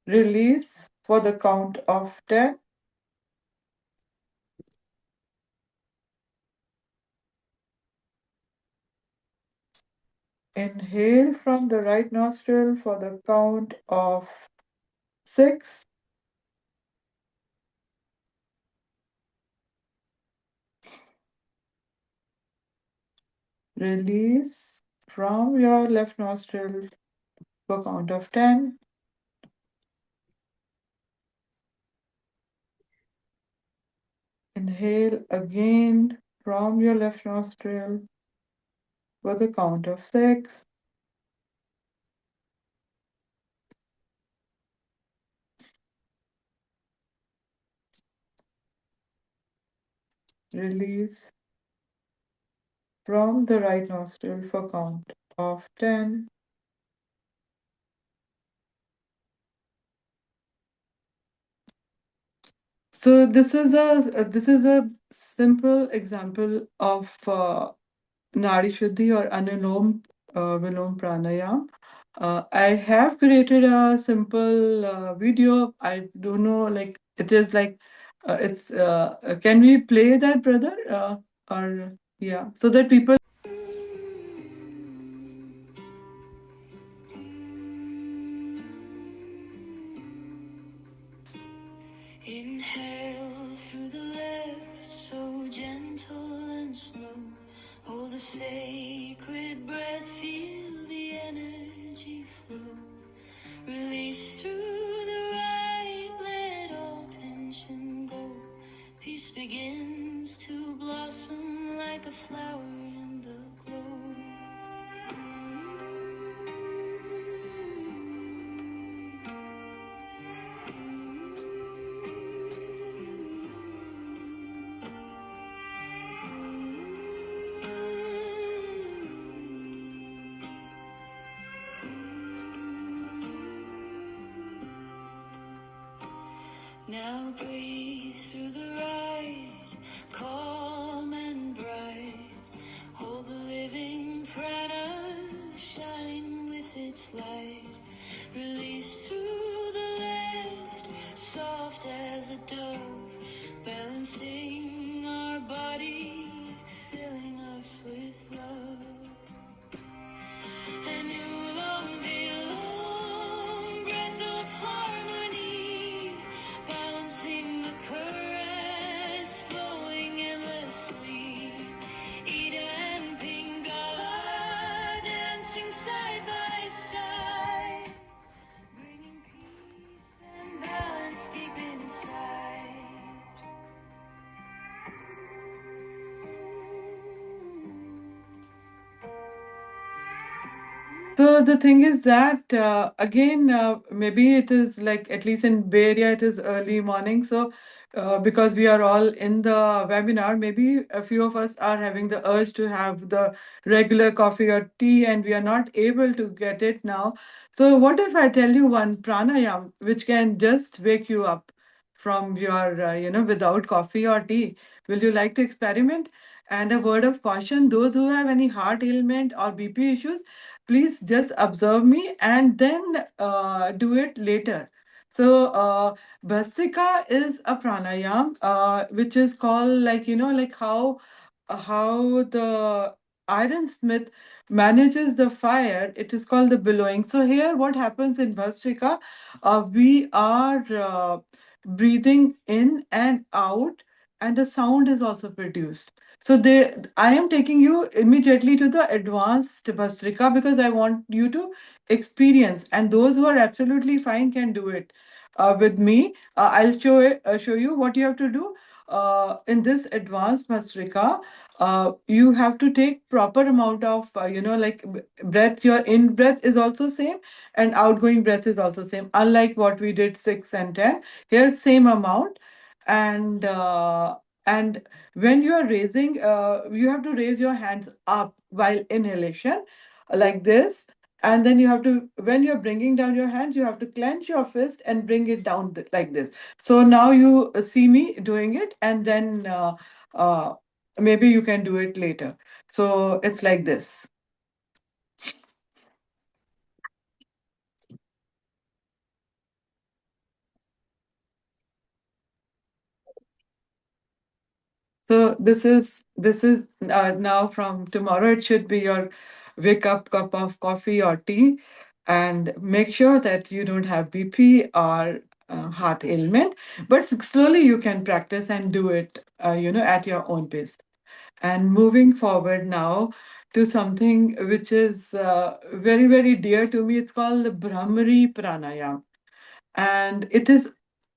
Release for the count of 10. Inhale from the right nostril for the count of 6. Release from your left nostril for count of 10. Inhale again from your left nostril for the count of 6. Release from the right nostril for count of 10. So this is a simple example of Nadi Shuddhi or Anulom Vilom Pranayam. I have created a simple video. I don't know, like it is like it's. Can we play that, brother? Or yeah, so that people. Inhale through the left, so gentle and slow. Hold the sacred breath, feel the energy flow. Release through the right, let all tension go. Peace begins to blossom like a flower in the glow. Now breathe through the right, calm and bright. Hold the living prana, shine with its light. Release through the left, soft as a dove, balancing our body, filling us with love. And you long belong, breath of harmony, balancing the currents, flowing endlessly. Ida and Pingala, dancing side by side, bringing peace and balance deep inside. So the thing is that again, maybe it is like at least in Bay Area, it is early morning. So because we are all in the webinar, maybe a few of us are having the urge to have the regular coffee or tea, and we are not able to get it now. So what if I tell you one pranayam which can just wake you up from your, without coffee or tea? Will you like to experiment? And a word of caution: those who have any heart ailment or BP issues, please just observe me and then do it later. So Bhasika is a pranayam which is called, like, like how the ironsmith manages the fire. It is called the billowing. So here what happens in Bhasika, we are breathing in and out, and the sound is also produced. So I am taking you immediately to the advanced Bhastrika because I want you to experience, and those who are absolutely fine can do it with me. I'll show you what you have to do in this advanced Bhastrika. You have to take proper amount of like breath. Your in breath is also same, and outgoing breath is also same. Unlike what we did 6 and 10, here same amount, and and when you are raising, you have to raise your hands up while inhalation, like this. And then you have to, when you're bringing down your hands, you have to clench your fist and bring it down like this. So now you see me doing it, and then maybe you can do it later. So it's like this. So this is now from tomorrow. It should be your wake up cup of coffee or tea, and make sure that you don't have BP or heart ailment. But slowly you can practice and do it, at your own pace. And moving forward now to something which is very, very dear to me. It's called the Brahmari Pranayam, and it is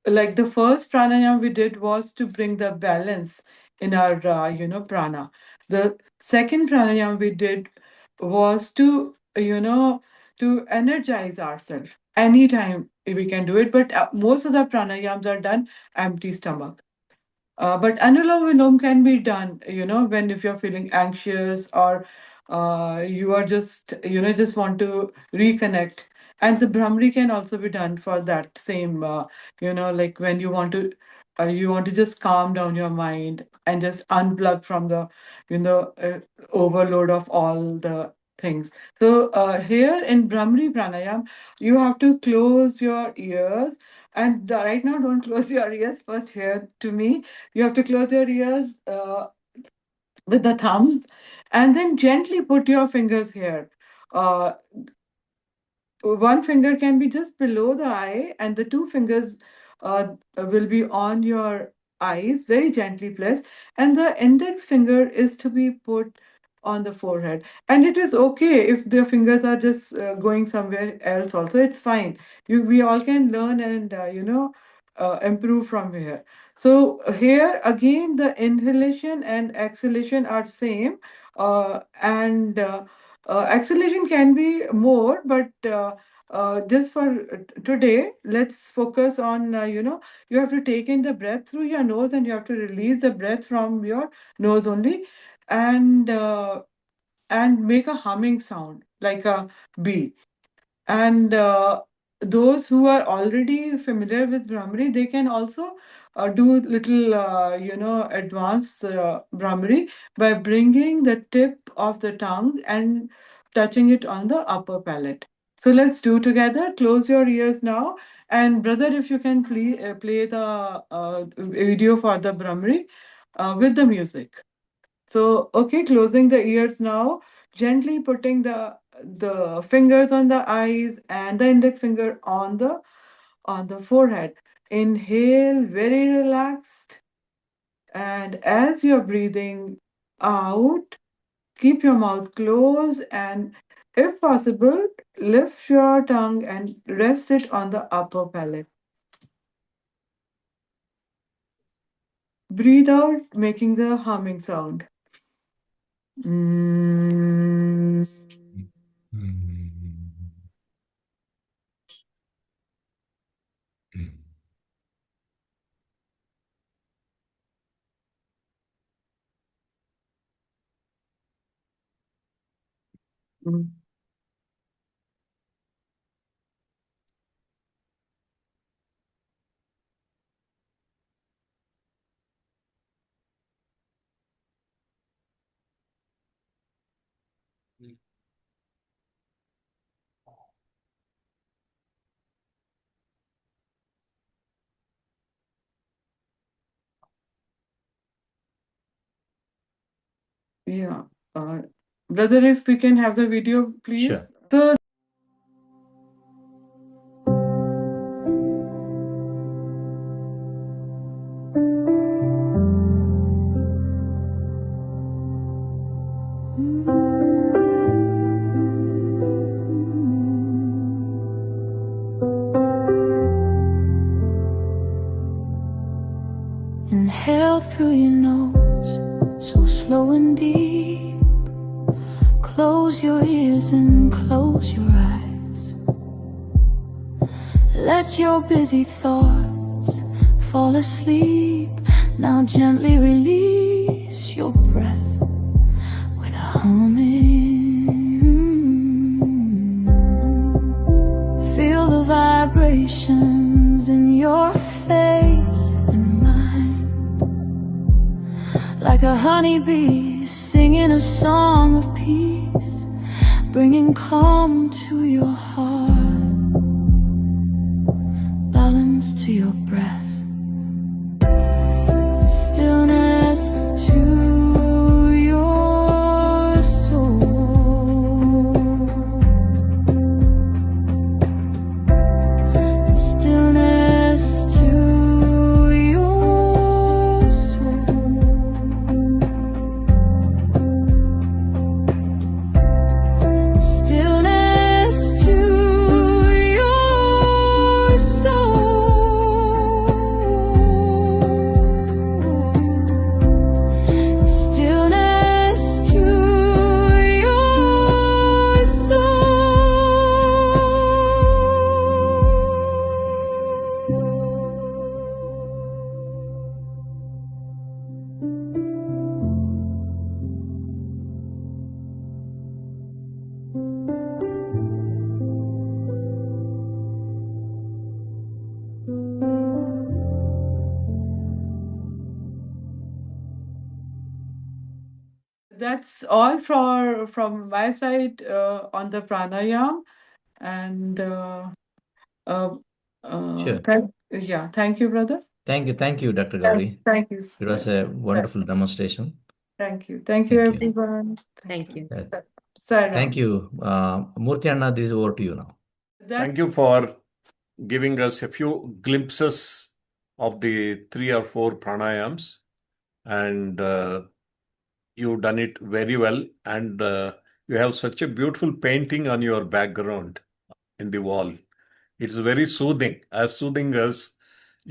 like the first pranayam we did was to bring the balance in our prana. The second pranayam we did was to to energize ourselves. Anytime we can do it, but most of the pranayams are done empty stomach. But Anulom Vilom can be done, when if you're feeling anxious or you are just, just want to reconnect. And the Brahmari can also be done for that same, like when you want to just calm down your mind and just unplug from the, overload of all the things. So here in Brahmari Pranayam, you have to close your ears. And right now, don't close your ears. First, here to me, you have to close your ears with the thumbs and then gently put your fingers here. Uh, One finger can be just below the eye, and the two fingers will be on your eyes, very gently placed, and the index finger is to be put on the forehead. And it is okay if the fingers are just going somewhere else, also, it's fine. We all can learn and, improve from here. So, here again, the inhalation and exhalation are same, and exhalation can be more, but just for today, let's focus on, you have to take in the breath through your nose and you have to release the breath from your nose only, and make a humming sound like a bee. And those who are already familiar with Brahmari, they can also do little, advanced Brahmari by bringing the tip of the tongue and touching it on the upper palate. So let's do together. Close your ears now. And brother, if you can play the video for the Brahmari with the music. So, okay, closing the ears now, gently putting the fingers on the eyes and the index finger on the forehead. Inhale, very relaxed. And as you're breathing out, keep your mouth closed and if possible, lift your tongue and rest it on the upper palate. Breathe out, making the humming sound. Mm. Mm. Yeah. Brother, if we can have the video, please. Sure. So, Inhale through your nose, so slow and deep. Close your ears and close your eyes. Let your busy thoughts fall asleep. Now gently release your breath with a humming. Feel the vibrations in your face and mind, like a honeybee singing a song of peace, bringing calm to your heart, balance to your breath, and stillness to your soul, and stillness to your soul. Stillness to your soul. that's all from my side on the pranayam. And Sure. thank you, brother. Thank you, Dr. Gauri. Thank you. It was a wonderful demonstration. Thank you, Thank you. everyone. Thank you. Thank you. Murthy Anna, this is over to you now. Thank you for giving us a few glimpses of the 3 or 4 pranayams, and you've done it very well, and you have such a beautiful painting on your background in the wall. It's very soothing as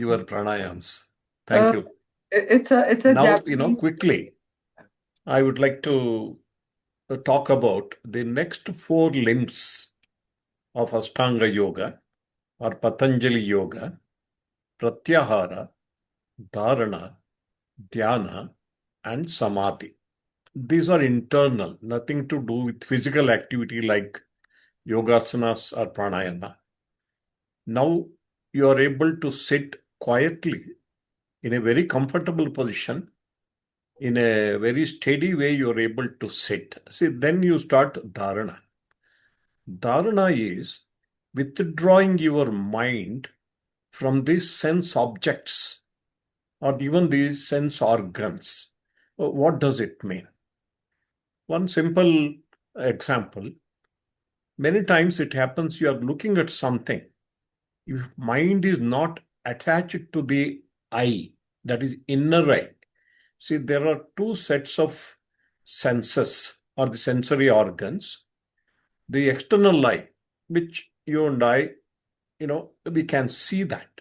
your pranayams. Thank you. It's a Now, Japanese. quickly, I would like to talk about the next 4 limbs of Ashtanga Yoga or Patanjali Yoga: Pratyahara, Dharana, Dhyana, and Samadhi. These are internal, nothing to do with physical activity like yogasanas or pranayama. Now you are able to sit quietly in a very comfortable position, in a very steady way you are able to sit. See, then you start dharana. Dharana is withdrawing your mind from these sense objects or even these sense organs. What does it mean? One simple example. Many times it happens you are looking at something. If mind is not attached to the eye, that is inner eye. See, there are 2 sets of senses or the sensory organs. The external eye, which you and I, we can see that.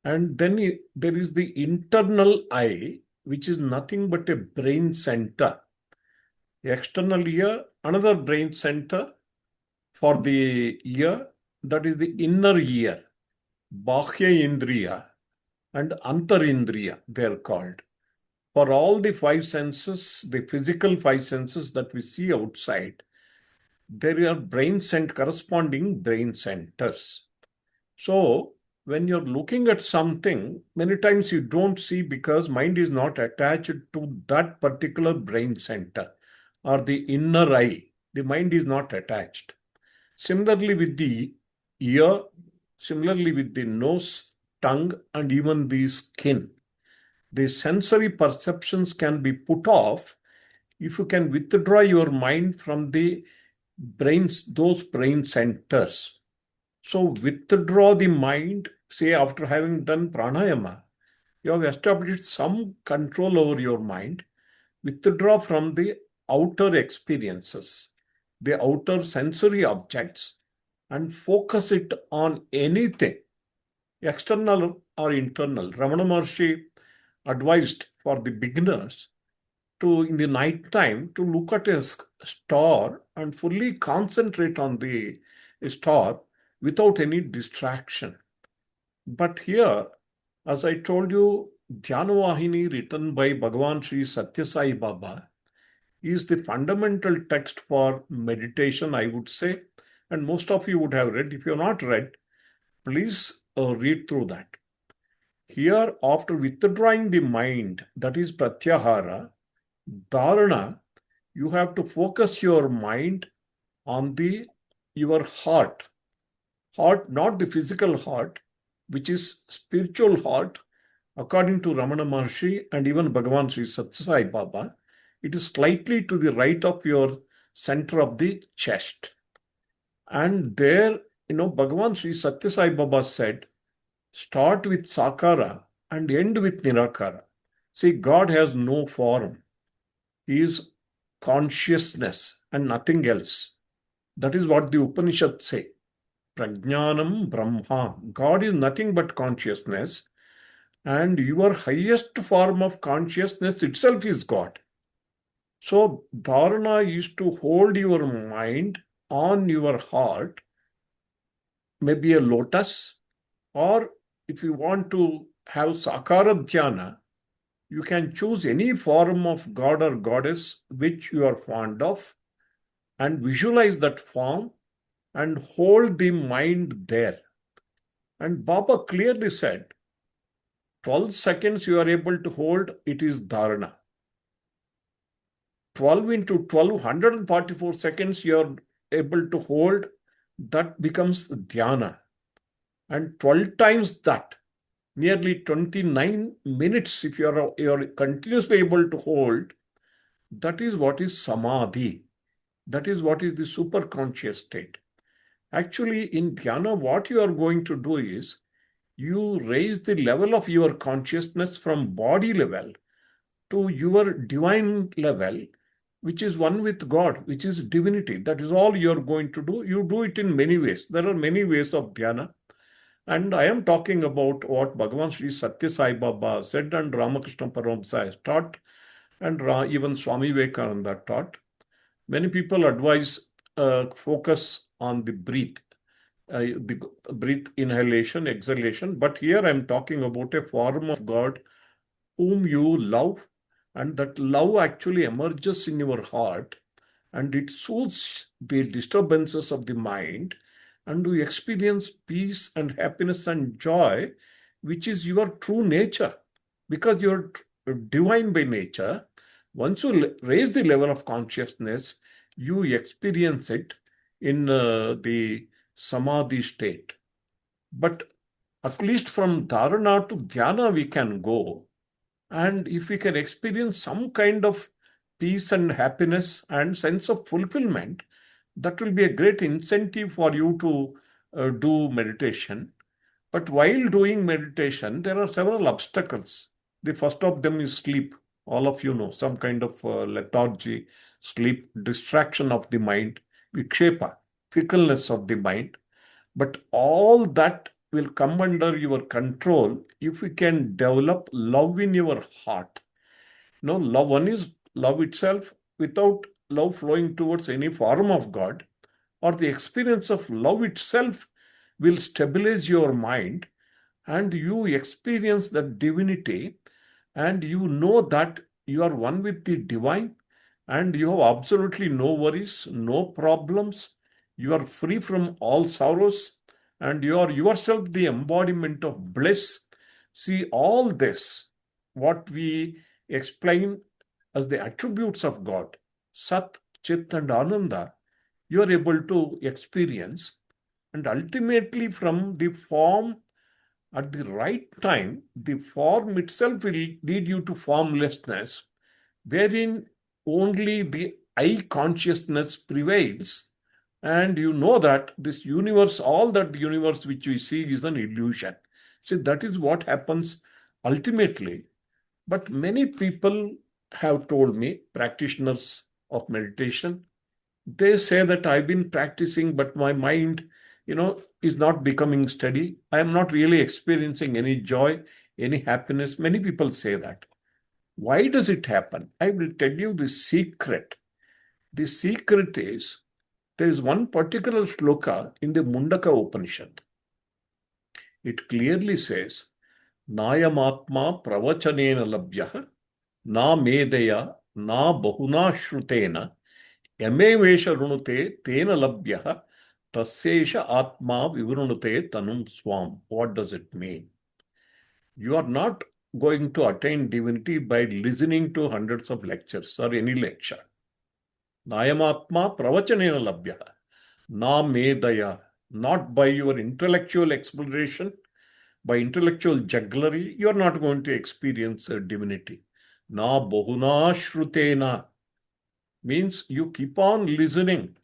And then there is the internal eye, which is nothing but a brain center. External ear, another brain center for the ear, that is the inner ear, Bahya Indriya and Antarindriya, they are called. For all the 5 senses, the physical 5 senses that we see outside, there are corresponding brain centers. So, when you're looking at something, many times you don't see because mind is not attached to that particular brain center or the inner eye. The mind is not attached. Similarly with the ear, similarly with the nose, tongue, and even the skin. The sensory perceptions can be put off if you can withdraw your mind from the brains, those brain centers. So withdraw the mind, say after having done pranayama, you have established some control over your mind. Withdraw from the outer experiences, the outer sensory objects, and focus it on anything, external or internal. Ramana Maharshi advised for the beginners to, in the night time, to look at a star and fully concentrate on the star without any distraction. But here, as I told you, Dhyana Vahini, written by Bhagavan Sri Satya Sai Baba, is the fundamental text for meditation, I would say, and most of you would have read. If you have not read, please read through that. Here, after withdrawing the mind, that is pratyahara, dharana, you have to focus your mind on your heart. Heart, not the physical heart, which is spiritual heart, according to Ramana Maharshi and even Bhagavan Sri Satya Sai Baba. It is slightly to the right of your center of the chest. And there, Bhagavan Sri Satya Sai Baba said, start with Sakara and end with Nirakara. See, God has no form. He is consciousness and nothing else. That is what the Upanishads say. Prajnanam Brahma. God is nothing but consciousness, and your highest form of consciousness itself is God. So, dharana is to hold your mind on your heart, maybe a lotus, or if you want to have sakara dhyana, you can choose any form of god or goddess which you are fond of and visualize that form and hold the mind there. And Baba clearly said, 12 seconds you are able to hold, it is dharana. 12 into 12, 144 seconds you're able to hold, that becomes dhyana. And 12 times that, nearly 29 minutes, if you're continuously able to hold, that is what is samadhi. That is what is the superconscious state. Actually, in dhyana, what you are going to do is, you raise the level of your consciousness from body level to your divine level, which is one with God, which is divinity. That is all you're going to do. You do it in many ways. There are many ways of dhyana. And I am talking about what Bhagavan Sri Satya Sai Baba said and Ramakrishna Paramahamsa has taught, and even Swami Vivekananda taught. Many people advise focus on the breath inhalation, exhalation. But here I'm talking about a form of God whom you love, and that love actually emerges in your heart, and it soothes the disturbances of the mind, and you experience peace and happiness and joy, which is your true nature, because you're divine by nature. Once you raise the level of consciousness, you experience it in the samadhi state. But at least from dharana to dhyana we can go. And if we can experience some kind of peace and happiness and sense of fulfillment, that will be a great incentive for you to do meditation. But while doing meditation, there are several obstacles. The first of them is sleep. All of you know, some kind of lethargy, sleep, distraction of the mind, vikshepa, fickleness of the mind. But all that will come under your control if you can develop love in your heart. No, love, one is love itself. Without love flowing towards any form of God, or the experience of love itself will stabilize your mind, and you experience that divinity, and you know that you are one with the divine, and you have absolutely no worries, no problems. You are free from all sorrows, and you are yourself the embodiment of bliss. See, all this, what we explain as the attributes of God, Sat, Chit, and Ananda, you are able to experience. And ultimately, from the form, at the right time, the form itself will lead you to formlessness, wherein only the I consciousness prevails. And you know that this universe, all that the universe which we see is an illusion. See, that is what happens ultimately. But many people have told me, practitioners of meditation, they say that I've been practicing, but my mind, is not becoming steady. I am not really experiencing any joy, any happiness. Many people say that. Why does it happen? I will tell you the secret. The secret is, there is one particular shloka in the Mundaka Upanishad. It clearly says, Nayamatma pravachanena labhyah, na medaya, na bahuna shrutena, yamevesha runute tena labhyah, tasyesha atma vivrunute tanum swam. What does it mean? You are not going to attain divinity by listening to hundreds of lectures or any lecture. Nayamatma pravachanena labhyah, na medaya, not by your intellectual exploration, by intellectual jugglery, you are not going to experience divinity. Na bahuna shrutena means you keep on listening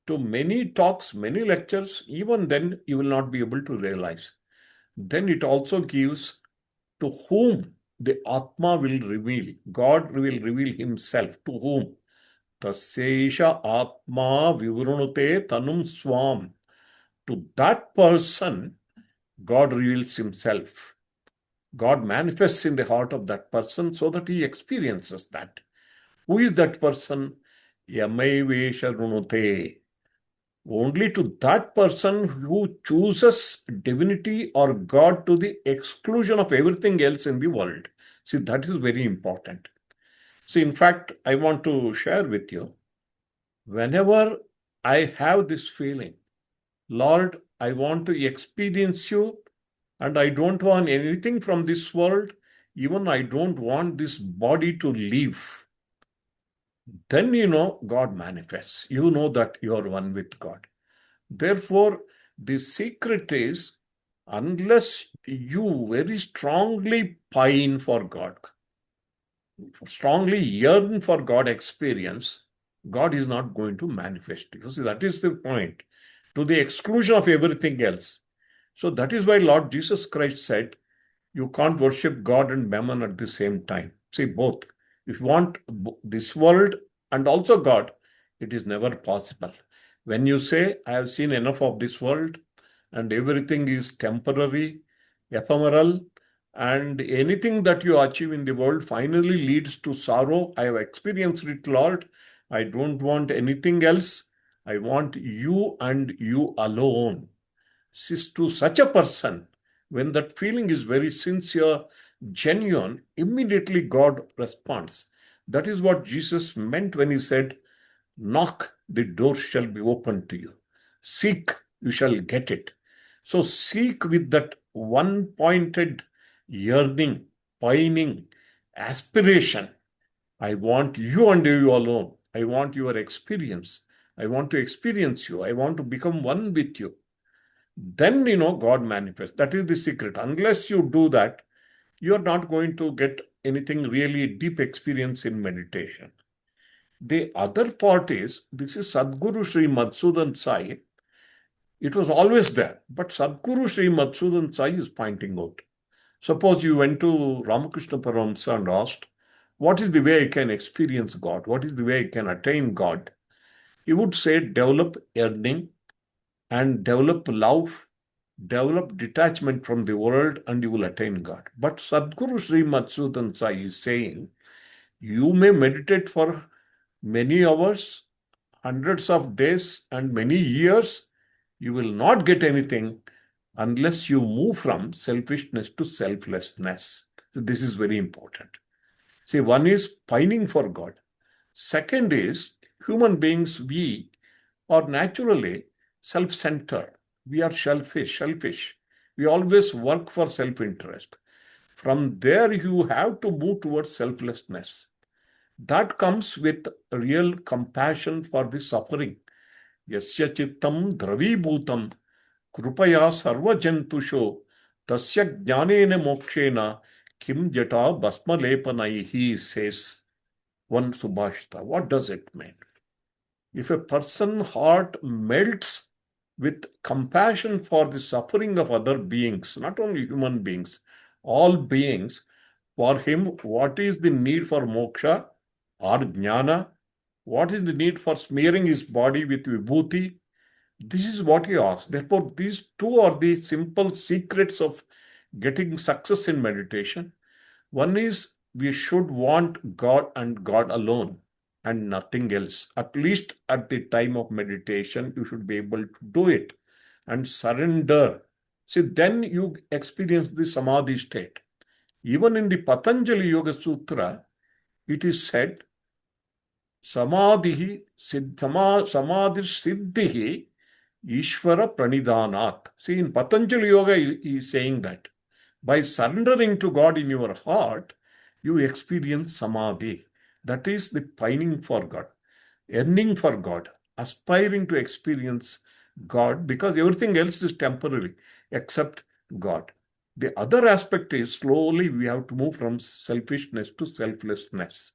to many talks, many lectures, even then you will not be able to realize. Then it also gives to whom the Atma will reveal. God will reveal himself. To whom? Tasyesha Atma vivrunute tanum swam. To that person, God reveals himself. God manifests in the heart of that person so that he experiences that. Who is that person? Yamaivesha runute. Only to that person who chooses divinity or God to the exclusion of everything else in the world. See, that is very important. See, in fact, I want to share with you, whenever I have this feeling, Lord, I want to experience you, and I don't want anything from this world, even I don't want this body to leave. then God manifests. You know that you are one with God. Therefore, the secret is, unless you very strongly pine for God, strongly yearn for God experience, God is not going to manifest. You see, that is the point, to the exclusion of everything else. So that is why Lord Jesus Christ said, you can't worship God and mammon at the same time. See, both. If you want this world and also God, it is never possible. When you say, I have seen enough of this world and everything is temporary, ephemeral, and anything that you achieve in the world finally leads to sorrow. I have experienced it, Lord. I don't want anything else. I want you and you alone. To such a person, when that feeling is very sincere, genuine, immediately God responds. That is what Jesus meant when he said, knock, the door shall be opened to you. Seek, you shall get it. So seek with that one-pointed yearning, pining, aspiration. I want you and you alone. I want your experience. I want to experience you. I want to become one with you. Then, God manifests. That is the secret. Unless you do that, you are not going to get anything really deep experience in meditation. The other part is, this is Sadguru Sri Madhusudan Sai. It was always there, but Sadguru Sri Madhusudan Sai is pointing out. Suppose you went to Ramakrishna Paramahamsa and asked, what is the way I can experience God? What is the way I can attain God? He would say, develop yearning and develop love, develop detachment from the world, and you will attain God. But Sadguru Sri Madhusudan Sai is saying, you may meditate for many hours, hundreds of days, and many years. You will not get anything unless you move from selfishness to selflessness. So this is very important. See, one is pining for God. Second is, human beings, we are naturally self-centered. We are selfish. We always work for self-interest. From there, you have to move towards selflessness. That comes with real compassion for the suffering. Yasya chittam dravibhutam krupaya sarvajantusho tasya jnanena mokshena kim jata basmalepanaihi, says one Subhashita. What does it mean? If a person's heart melts with compassion for the suffering of other beings, not only human beings, all beings, for him, what is the need for moksha or jnana? What is the need for smearing his body with vibhuti? This is what he asks. Therefore, these two are the simple secrets of getting success in meditation. One is, we should want God and God alone and nothing else. At least at the time of meditation, you should be able to do it and surrender. See, then you experience the samadhi state. Even in the Patanjali Yoga Sutra, it is said, samadhi siddhi Ishvara pranidhanat. See, in Patanjali Yoga, he is saying that by surrendering to God in your heart, you experience samadhi. That is the pining for God, yearning for God, aspiring to experience God, because everything else is temporary except God. The other aspect is, slowly we have to move from selfishness to selflessness.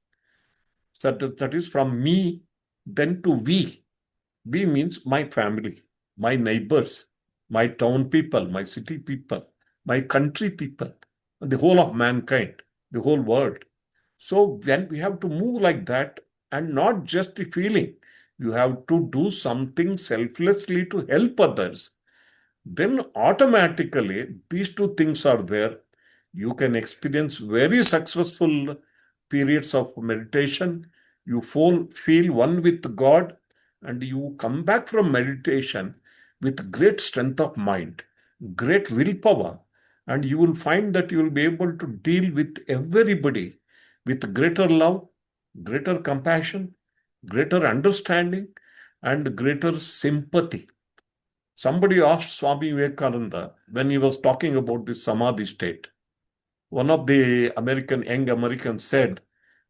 So that is from me, then to we. We means my family, my neighbors, my town people, my city people, my country people, the whole of mankind, the whole world. So when we have to move like that, and not just the feeling, you have to do something selflessly to help others, then automatically these two things are there. You can experience very successful periods of meditation. You feel one with God, and you come back from meditation with great strength of mind, great willpower, and you will find that you will be able to deal with everybody with greater love, greater compassion, greater understanding, and greater sympathy. Somebody asked Swami Vivekananda when he was talking about this samadhi state. One of the young Americans said,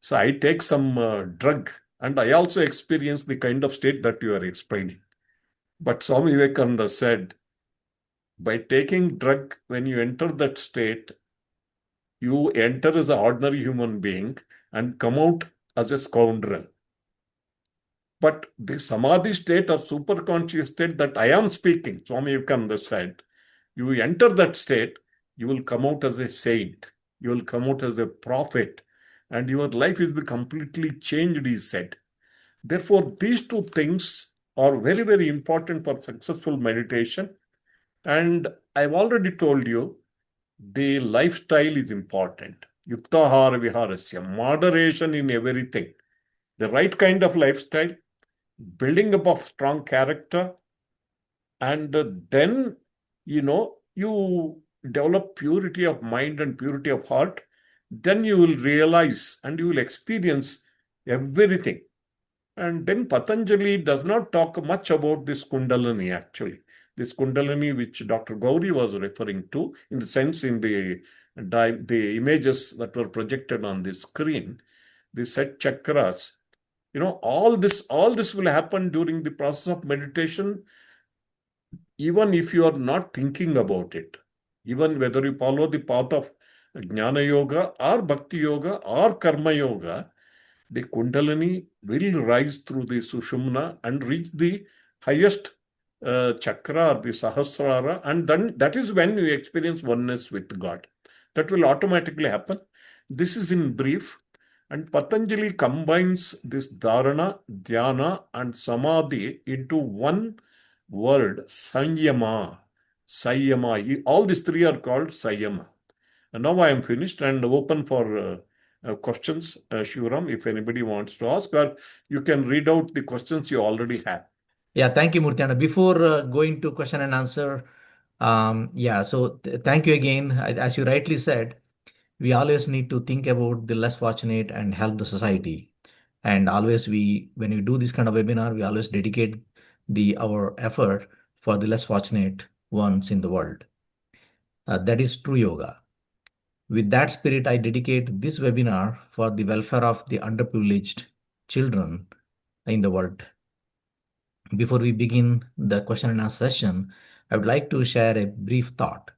so I take some drug And I also experienced the kind of state that you are explaining. But Swami Vivekananda said, by taking drug, when you enter that state, you enter as an ordinary human being and come out as a scoundrel. But the samadhi state or superconscious state that I am speaking, Swami Vivekananda said, you enter that state, you will come out as a saint, you will come out as a prophet, and your life will be completely changed, he said. Therefore, these two things are very, very important for successful meditation. And I've already told you, the lifestyle is important. Yuktahara viharasya, moderation in everything. The right kind of lifestyle, building up of strong character, and then, you develop purity of mind and purity of heart, then you will realize and you will experience everything. And then Patanjali does not talk much about this Kundalini actually. This Kundalini which Dr. Gauri was referring to, in the sense in the images that were projected on the screen, the set chakras, all this will happen during the process of meditation, even if you are not thinking about it. Even whether you follow the path of Jnana Yoga or Bhakti Yoga or Karma Yoga, the Kundalini will rise through the Sushumna and reach the highest chakra or the Sahasrara, and then that is when you experience oneness with God. That will automatically happen. This is in brief. And Patanjali combines this dharana, dhyana, and samadhi into one word, sanyama. Sayama. All these three are called sayama. And now I am finished and open for questions, Shivram, if anybody wants to ask, or you can read out the questions you already have. Yeah, thank you, Murthy. Before going to question and answer, so thank you again. As you rightly said, we always need to think about the less fortunate and help the society. And always when we do this kind of webinar, we always dedicate our effort for the less fortunate ones in the world. That is true yoga. With that spirit, I dedicate this webinar for the welfare of the underprivileged children in the world. Before we begin the question and answer session, I would like to share a brief thought.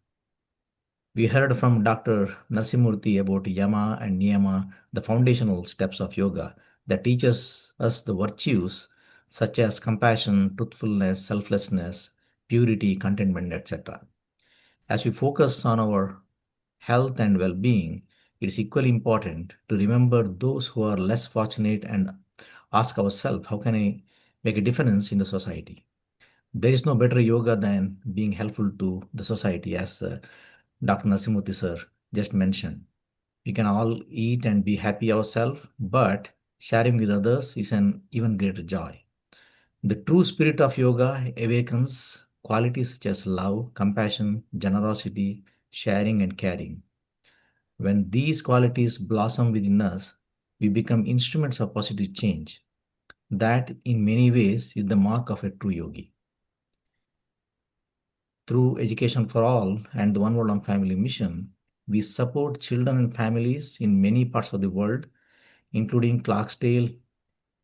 We heard from Dr. Narasimha about Yama and Niyama, the foundational steps of yoga that teaches us the virtues such as compassion, truthfulness, selflessness, purity, contentment, etc. As we focus on our health and well-being, it is equally important to remember those who are less fortunate and ask ourselves, how can I make a difference in the society? There is no better yoga than being helpful to the society, as Dr. Narasimha sir just mentioned. We can all eat and be happy ourselves, but sharing with others is an even greater joy. The true spirit of yoga awakens qualities such as love, compassion, generosity, sharing, and caring. When these qualities blossom within us, we become instruments of positive change. That, in many ways, is the mark of a true yogi. Through Education for All and the One World on Family mission, we support children and families in many parts of the world, including Clarksdale,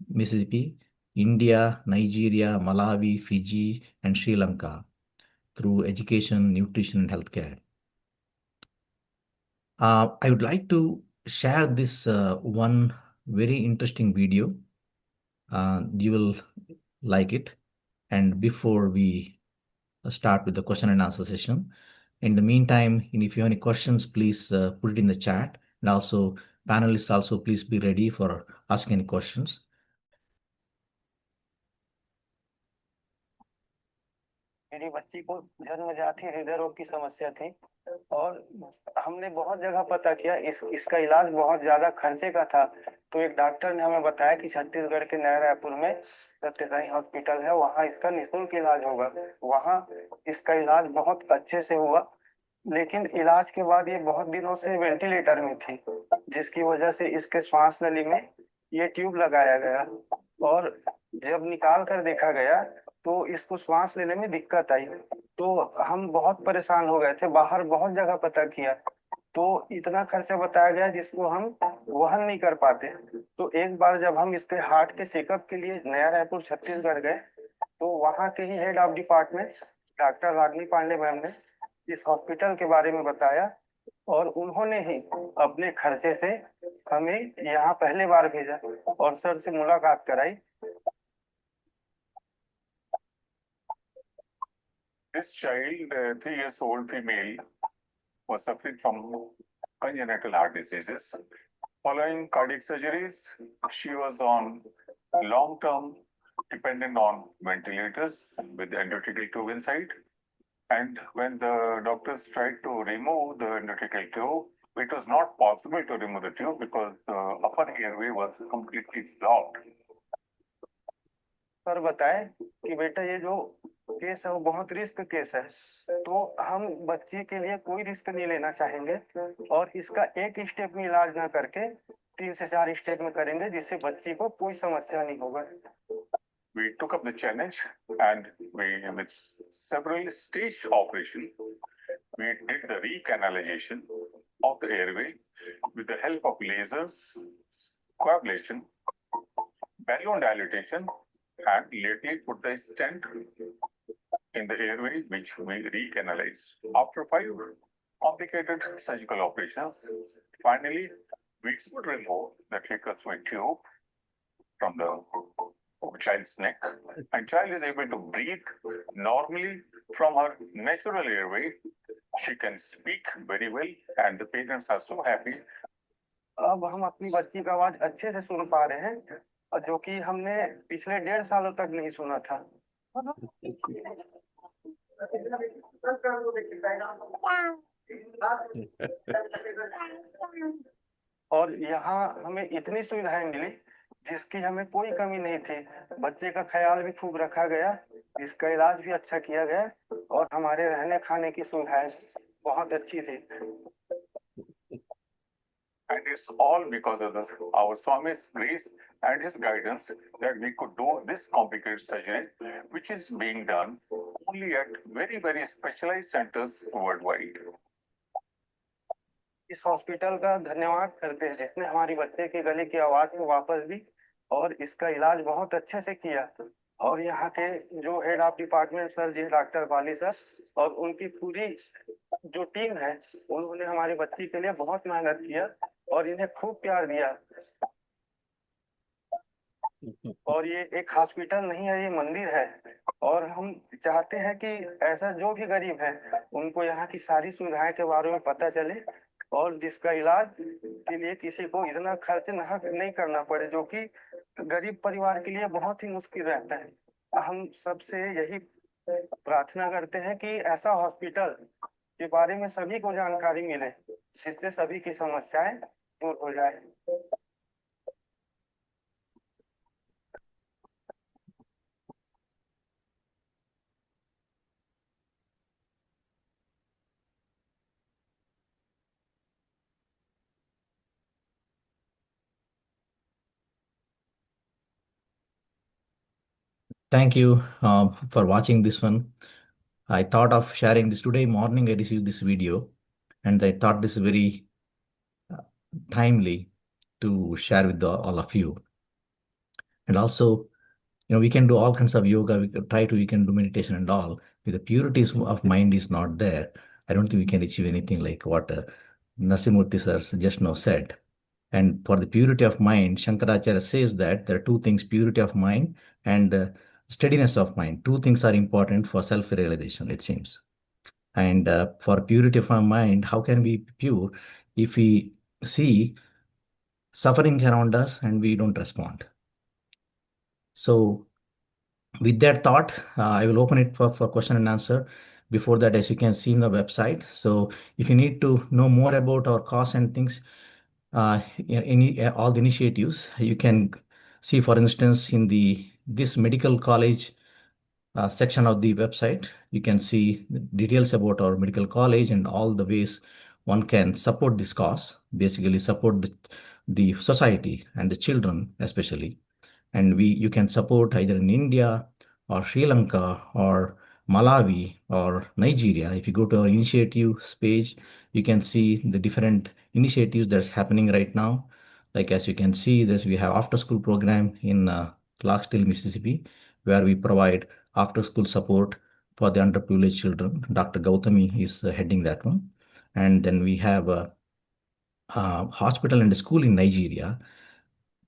Mississippi, India, Nigeria, Malawi, Fiji, and Sri Lanka, through education, nutrition, and healthcare. I would like to share this one very interesting video. You will like it. And before we start with the question and answer session, in the meantime, if you have any questions, please put it in the chat. And also, panelists also, please be ready for asking any questions. मेरी बच्ची को जन्मजात ही हृदय रोग की समस्या थी और हमने बहुत जगह पता किया, इसका इलाज बहुत ज्यादा खर्चे का था। तो एक डॉक्टर ने हमें बताया कि छत्तीसगढ़ के नया रायपुर में सत्यसाई हॉस्पिटल है, वहाँ इसका निःशुल्क इलाज होगा। वहाँ इसका इलाज बहुत अच्छे से हुआ, लेकिन इलाज के बाद ये बहुत दिनों से वेंटिलेटर में थी, जिसकी वजह से इसके श्वास नली में ये ट्यूब लगाया गया और जब निकाल कर देखा गया तो इसको श्वास लेने में दिक्कत आई। तो हम बहुत परेशान हो गए थे, बाहर बहुत जगह पता किया, तो इतना खर्चा बताया गया जिसको हम वहन नहीं कर पाते। तो एक बार जब हम इसके हार्ट के चेकअप के लिए नया रायपुर छत्तीसगढ़ गए, तो वहाँ के ही head of department doctor Ragini Pandey ma'am ने इस हॉस्पिटल के बारे में बताया, और उन्होंने ही अपने खर्चे से हमें यहाँ पहले बार भेजा और सर से मुलाकात कराई। This child, 3 years old female, was suffering from congenital heart diseases. Following cardiac surgeries, she was on long-term dependent on ventilators with the endotracheal tube inside. And when the doctors tried to remove the endotracheal tube, it was not possible to remove the tube because the upper airway was completely blocked. Sir बताए कि बेटा ये जो case है वो बहुत risk case है, तो हम बच्चे के लिए कोई रिस्क नहीं लेना चाहेंगे और इसका एक स्टेप में इलाज ना करके 3 से 4 स्टेप में करेंगे, जिससे बच्ची को कोई समस्या नहीं होगा। We took up the challenge and we, with several stage operation, we did the recanalization of the airway with the help of lasers, coagulation, balloon dilatation, and lately put the stent in the airway, which we recanalized. After 5 complicated surgical operations, finally, we could remove the tracheostomy tube from the child's neck, and child is able to breathe normally from her natural airway. She can speak very well, and the parents are so happy. अब हम अपनी बच्ची का आवाज अच्छे से सुन पा रहे हैं, और जो कि हमने पिछले 1.5 सालों तक नहीं सुना था। और यहाँ हमें इतनी सुविधाएं मिली जिसकी हमें कोई कमी नहीं थी। बच्चे का ख्याल भी खूब रखा गया, इसका इलाज भी अच्छा किया गया, और हमारे रहने खाने की सुविधाएं बहुत अच्छी थी। And it's all because of our Swami's grace and his guidance that we could do this complicated surgery, which is being done only at very, very specialized centers worldwide. इस हॉस्पिटल का धन्यवाद करते हैं जिसने हमारी बच्चे के गले की आवाज को वापस दी और इसका इलाज बहुत अच्छे से किया। और यहाँ के जो head of department sir ji, doctor Bali sir, और उनकी पूरी जो टीम है, उन्होंने हमारी बच्ची के लिए बहुत मेहनत किया और इन्हें खूब प्यार दिया। और ये एक हॉस्पिटल नहीं है, ये मंदिर है, और हम चाहते हैं कि ऐसा जो भी गरीब है उनको यहाँ की सारी सुविधाएं के बारे में पता चले, और जिसका इलाज के लिए किसी को इतना खर्च नहीं करना पड़े, जो कि गरीब परिवार के लिए बहुत ही मुश्किल रहता है। हम सबसे यही प्रार्थना करते हैं कि ऐसा हॉस्पिटल के बारे में सभी को जानकारी मिले, जिससे सभी की समस्याएं दूर हो जाए। Thank you for watching this one. I thought of sharing this today morning. I received this video and I thought this is very timely to share with all of you. And also, we can do all kinds of yoga. We can do meditation and all. If the purity of mind is not there, I don't think we can achieve anything like what Nasimurti sir just now said. And for the purity of mind, Shankaracharya says that there are two things: purity of mind and steadiness of mind. Two things are important for self-realization, it seems. And for purity of our mind, how can we be pure if we see suffering around us and we don't respond? So with that thought, I will open it for question and answer. Before that, as you can see in the website. So if you need to know more about our cause and things, all the initiatives, you can see, for instance, in this medical college section of the website, you can see the details about our medical college and all the ways one can support this cause, basically support the society and the children especially. And you can support either in India or Sri Lanka or Malawi or Nigeria. If you go to our initiatives page, you can see the different initiatives that's happening right now. Like as you can see, this we have after school program in Clarksdale, Mississippi, where we provide after school support for the underprivileged children. Dr. Gautami is heading that one. And then we have a hospital and a school in Nigeria.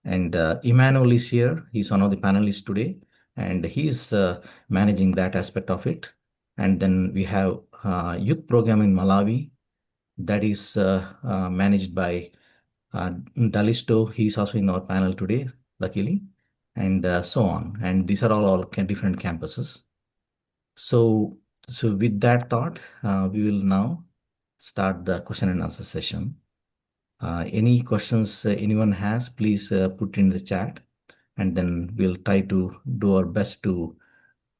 And Emmanuel is here. He's one of the panelists today, and he's managing that aspect of it. And then we have youth program in Malawi that is managed by Dalisto. He's also in our panel today, luckily, and so on. And these are all different campuses. So, with that thought, we will now start the question and answer session. Any questions anyone has, please put in the chat, and then we'll try to do our best to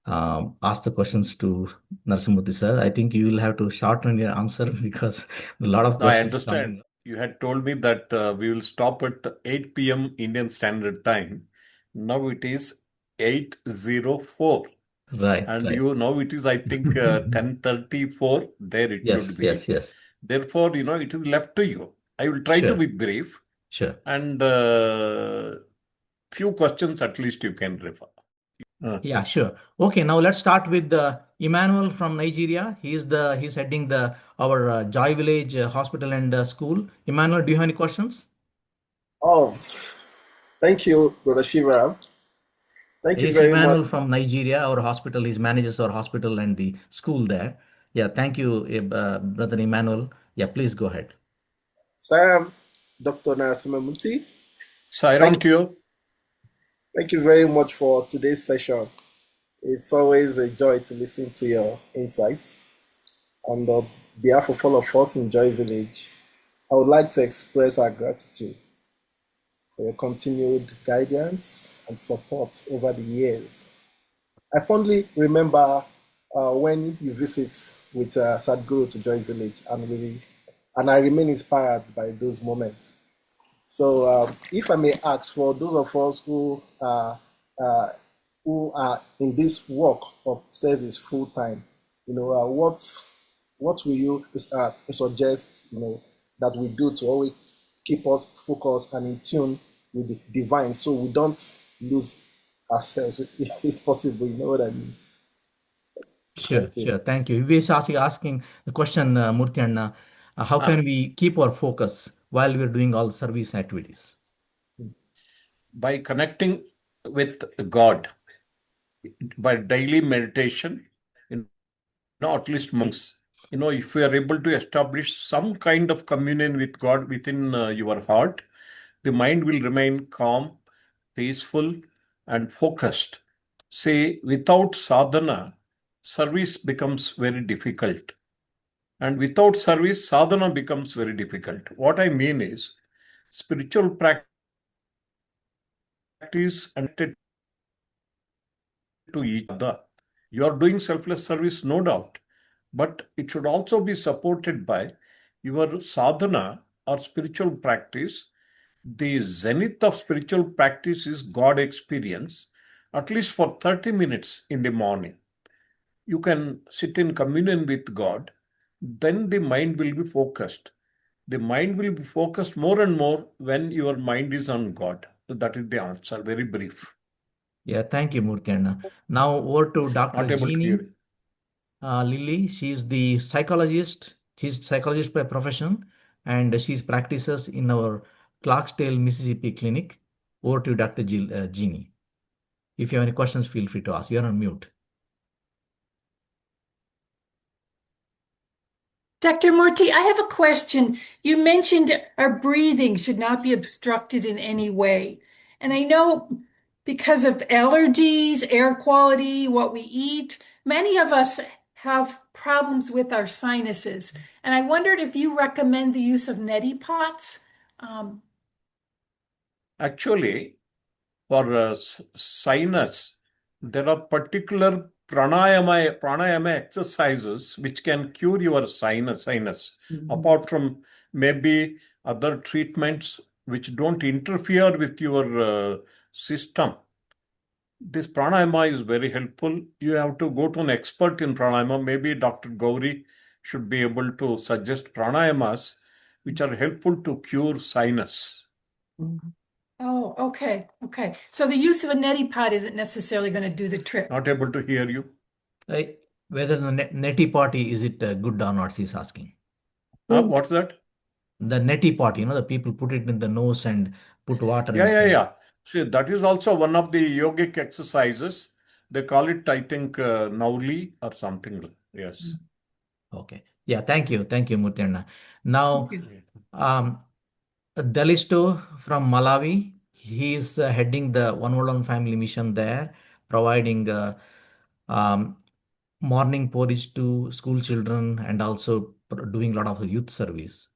ask the questions to Narasimha sir. I think you will have to shorten your answer because a lot of No, I questions coming. understand. You had told me that we will stop at 8 p.m. Indian Standard Time. Now it is 8:04. Right, And right. now it is, I think, 10:34. There it Yes, should be. yes. Therefore, it is left to you. I will try to Sure. be brief. Sure. And few questions at least you can refer. Yeah, sure. Okay, now let's start with Emmanuel from Nigeria. He's heading our Joy Village Hospital and School. Emmanuel, do you have any questions? Oh, thank you, Brother Shiva. Thank you He's very Emmanuel much. from Nigeria, our hospital. He manages our hospital and the school there. Yeah, thank you, Brother Emmanuel. Yeah, please go ahead. Sam, Dr. Narasimha Murthy. Sairam to you. Thank you very much for today's session. It's always a joy to listen to your insights. On behalf of all of us in Joy Village, I would like to express our gratitude for your continued guidance and support over the years. I fondly remember when you visit with Sadhguru to Joy Village, and I remain inspired by those moments. So, if I may ask, for those of us who are in this work of service full time, what will you suggest, that we do to always keep us focused and in tune with the divine, so we don't lose ourselves, if possible. You know what I mean? Sure. Thank you. We are asking the question, Murthy, and how can we keep our focus while we're doing all service activities? By connecting with God, by daily meditation, at least monks, if you are able to establish some kind of communion with God within your heart, the mind will remain calm, peaceful, and focused. Say, without sadhana, service becomes very difficult. And without service, sadhana becomes very difficult. What I mean is, spiritual practice and to each other. You are doing selfless service, no doubt, but it should also be supported by your sadhana or spiritual practice. The zenith of spiritual practice is God experience, at least for 30 minutes in the morning. You can sit in communion with God, then the mind will be focused. The mind will be focused more and more when your mind is on God. So that is the answer, very brief. Yeah, thank you, Murthy. And now over to Dr. Not able to Jeannie hear you. Lily. She's the psychologist. She's psychologist by profession, and she's practices in our Clarksdale, Mississippi clinic. Over to Dr. Jeannie. If you have any questions, feel free to ask. You're on mute. Dr. Murthy, I have a question. You mentioned our breathing should not be obstructed in any way. And I know because of allergies, air quality, what we eat, many of us have problems with our sinuses. And I wondered if you recommend the use of neti pots. Actually, for sinus, there are particular pranayama exercises which can cure your sinus, apart from maybe other treatments which don't interfere with your system. This pranayama is very helpful. You have to go to an expert in pranayama. Maybe Dr. Gauri should be able to suggest pranayamas which are helpful to cure sinus. Oh, okay. Okay. So the use of a neti pot isn't necessarily going to do the trick. Not able to hear you. Whether the neti potty, is it good or not, she's asking. What's that? The neti pot, the people put it in the nose and put water Yeah. inside. See, that is also one of the yogic exercises. They call it, I think, Nauli or something. Yes. Okay. Yeah, thank you. Thank you, Murthy. Now, Thank you. Dalisto from Malawi, he is heading the One World One Family mission there, providing um, morning porridge to school children and also doing a lot of youth service.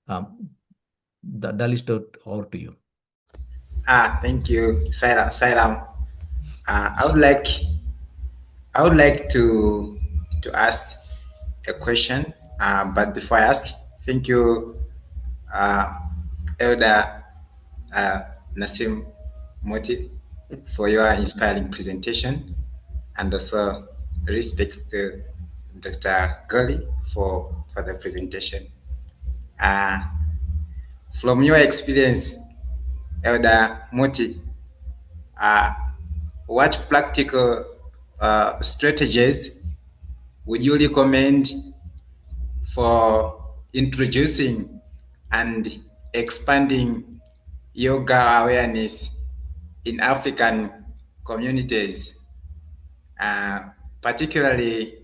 The Dalisto, over to you. Thank you, Sairam. I would like to ask a question. But before I ask, thank you, Elder Nasim Moti, for your inspiring presentation, and also respects to Dr. Gully for the presentation. From your experience, Elder Moti, what practical strategies would you recommend for introducing and expanding yoga awareness in African communities, particularly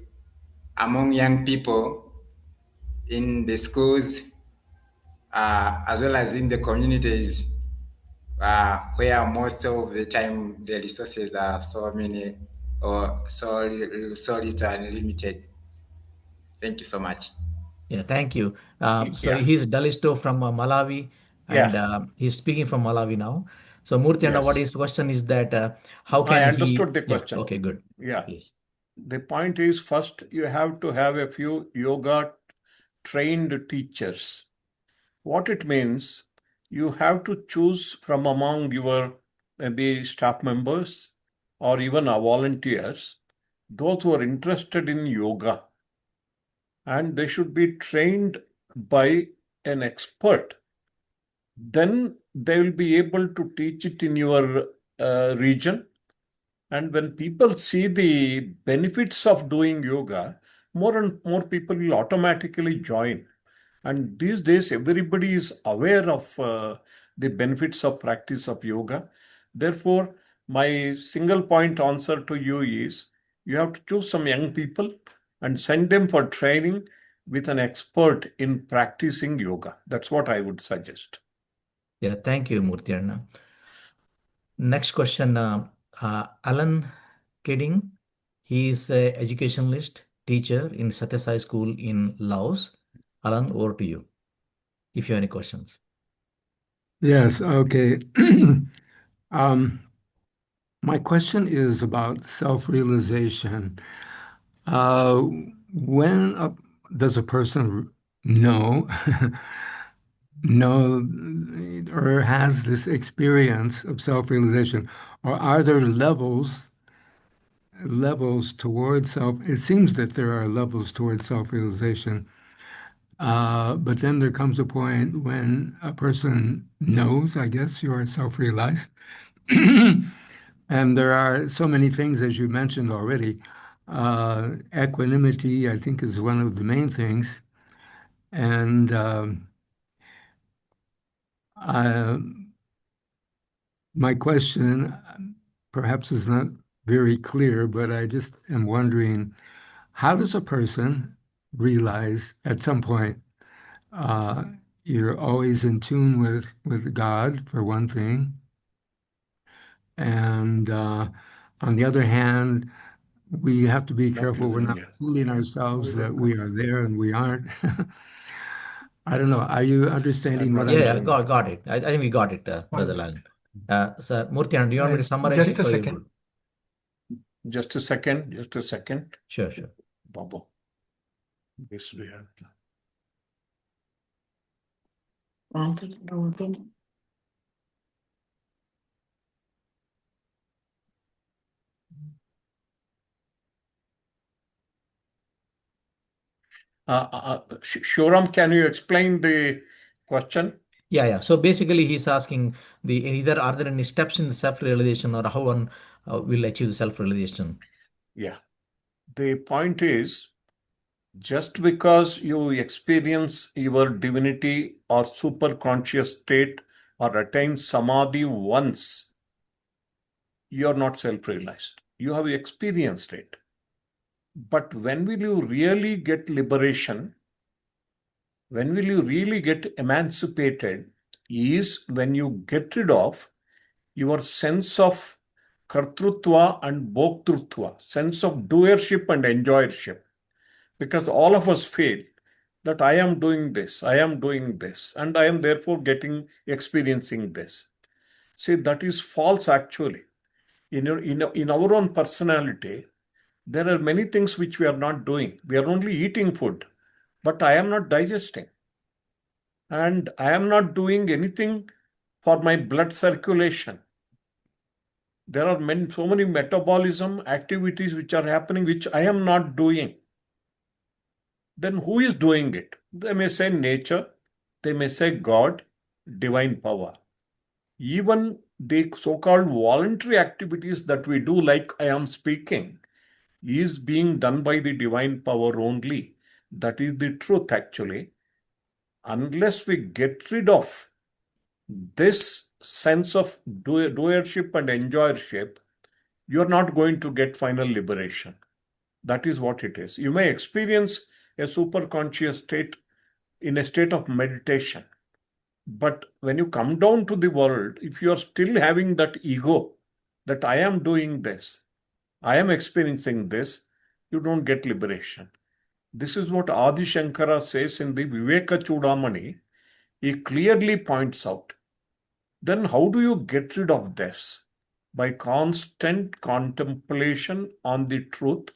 among young people in the schools, as well as in the communities where most of the time the resources are so many or so little and limited? Thank you so much. Yeah, thank you. So Yeah. he's Dalisto from Malawi, and Yeah. he's speaking from Malawi now. So Murthy, what Yes. his question is that how I can he? understood the Yeah, question. okay, good. Yeah. Please. The point is, first, you have to have a few yoga trained teachers. What it means, you have to choose from among your maybe staff members or even volunteers, those who are interested in yoga, and they should be trained by an expert. Then they will be able to teach it in your region. And when people see the benefits of doing yoga, more and more people will automatically join. And these days, everybody is aware of the benefits of practice of yoga. Therefore, my single point answer to you is you have to choose some young people and send them for training with an expert in practicing yoga. That's what I would suggest. Yeah, thank you, Murthy. Next question, Alan Kidding. He is a educationalist, teacher in Satyasai School in Laos. Alan, over to you, if you have any questions. Yes, okay. My question is about self-realization. When does a person know know or has this experience of self-realization, or are there levels towards self? It seems that there are levels towards self-realization, but then there comes a point when a person knows, I guess, you are self-realized. And there are so many things, as you mentioned already. Equanimity, I think, is one of the main things. And my question perhaps is not very clear, but I just am wondering, how does a person realize at some point you're always in tune with God, for one thing, and on the other hand, we have to be careful we're not fooling ourselves that we are there and we aren't. I don't know. Are you understanding what I'm Yeah, saying? got it. I think we got it, Brother Alan. So Murthy, do you want me to summarize Just it? a Or you second. good? Just a second. Just a second. Sure. Babu. Yes, we have. Shoram, can you explain the question? Yeah. So basically, he's asking the either are there any steps in the self-realization or how one will achieve the self-realization? Yeah. The point is, just because you experience your divinity or super conscious state or attain samadhi once, you're not self-realized. You have experienced it. But when will you really get liberation? When will you really get emancipated? Is when you get rid of your sense of kartrutva and bhoktrutva, sense of doership and enjoyership. Because all of us feel that I am doing this, and I am therefore experiencing this. See, that is false actually. In our own personality, there are many things which we are not doing. We are only eating food, but I am not digesting. And I am not doing anything for my blood circulation. There are so many metabolism activities which are happening which I am not doing. Then who is doing it? They may say nature, they may say God, divine power. Even the so-called voluntary activities that we do, like I am speaking, is being done by the divine power only. That is the truth actually. Unless we get rid of this sense of doership and enjoyership, you're not going to get final liberation. That is what it is. You may experience a super conscious state in a state of meditation. But when you come down to the world, if you are still having that ego, that I am doing this, I am experiencing this, you don't get liberation. This is what Adi Shankara says in the Viveka Chudamani. He clearly points out. Then how do you get rid of this? By constant contemplation on the truth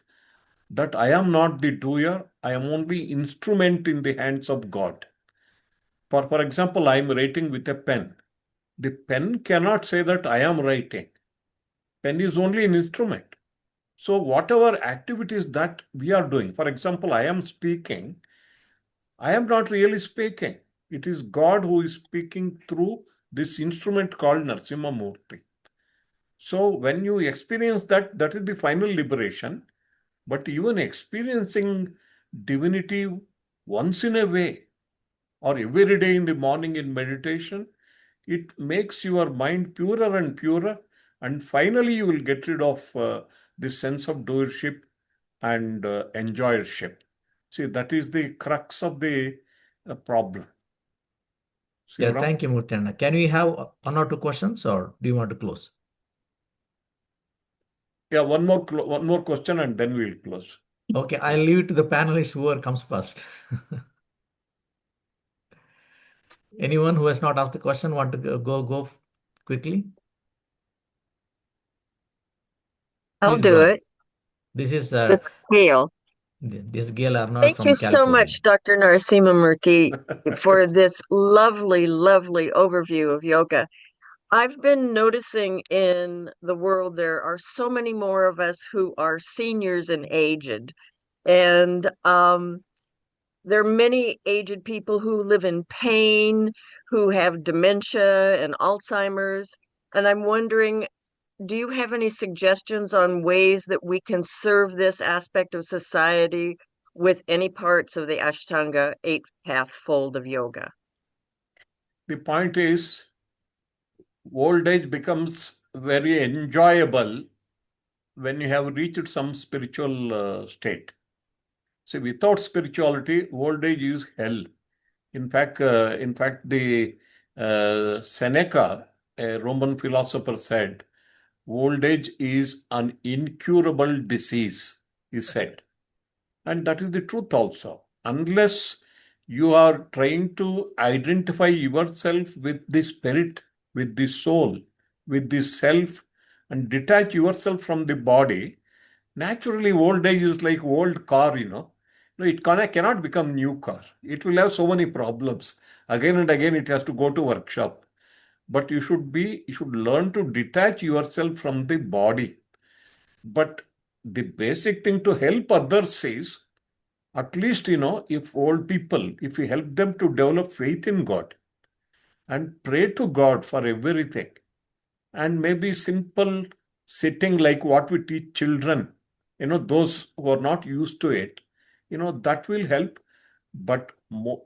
that I am not the doer, I am only instrument in the hands of God. For example, I am writing with a pen. The pen cannot say that I am writing. Pen is only an instrument. So whatever activities that we are doing, for example, I am speaking, I am not really speaking. It is God who is speaking through this instrument called Narasimha Murthy. So when you experience that, that is the final liberation. But even experiencing divinity once in a way or every day in the morning in meditation, it makes your mind purer and purer. And finally, you will get rid of this sense of doership and enjoyership. See, that is the crux of the problem. Yeah, Sivaram? thank you, Murthy. Can we have one or two questions or do you want to close? Yeah, one more question and then we'll close. Okay, I'll leave it to the panelists, whoever comes first. Anyone who has not asked the question want to go quickly? I'll Please go do ahead. it. This is It's Gail. this Gail Arnold Thank from you so California. much, Dr. Narasimha Murthy, for this lovely, lovely overview of yoga. I've been noticing in the world there are so many more of us who are seniors and aged. And there are many aged people who live in pain, who have dementia and Alzheimer's. And I'm wondering, do you have any suggestions on ways that we can serve this aspect of society with any parts of the Ashtanga eight-path fold of yoga? The point is, old age becomes very enjoyable when you have reached some spiritual state. See, without spirituality, old age is hell. In fact, the Seneca, a Roman philosopher, said, "Old age is an incurable disease," he said. And that is the truth also. Unless you are trying to identify yourself with the spirit, with the soul, with the self, and detach yourself from the body, naturally old age is like old car, No, it cannot become new car. It will have so many problems. Again and again, it has to go to workshop. But you should learn to detach yourself from the body. But the basic thing to help others is, at least, if old people, if we help them to develop faith in God, and pray to God for everything. And maybe simple sitting like what we teach children, those who are not used to it, that will help. But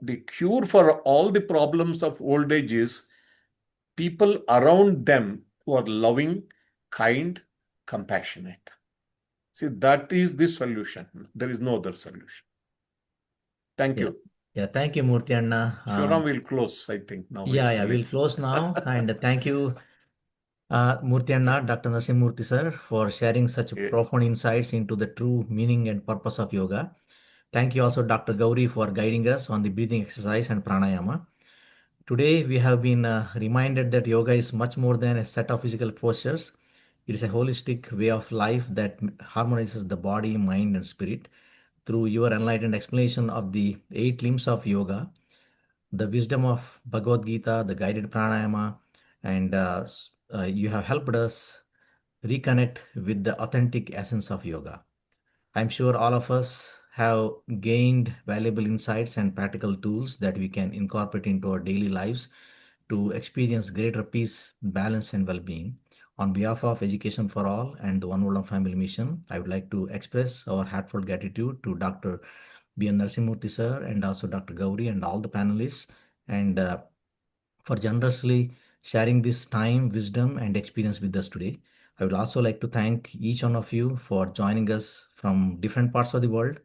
the cure for all the problems of old age is people around them who are loving, kind, compassionate. See, that is the solution. There is no other solution. Thank Yeah. you. Yeah, thank you, Murthy Anna. Shivaram will close, I think. Now Yeah, it's yeah, we'll late. close now. And thank you, Murthy Anna, Dr. Narasimha sir, for sharing such Yeah. profound insights into the true meaning and purpose of yoga. Thank you also, Dr. Gauri, for guiding us on the breathing exercise and pranayama. Today, we have been reminded that yoga is much more than a set of physical postures. It is a holistic way of life that harmonizes the body, mind, and spirit. Through your enlightened explanation of the 8 limbs of yoga, the wisdom of Bhagavad Gita, the guided pranayama, and you have helped us reconnect with the authentic essence of yoga. I'm sure all of us have gained valuable insights and practical tools that we can incorporate into our daily lives to experience greater peace, balance, and well being. On behalf of Education for All and the One World Family Mission, I would like to express our heartfelt gratitude to Dr. B. N. Narasimha sir and also Dr. Gauri and all the panelists and for generously sharing this time, wisdom, and experience with us today. I would also like to thank each one of you for joining us from different parts of the world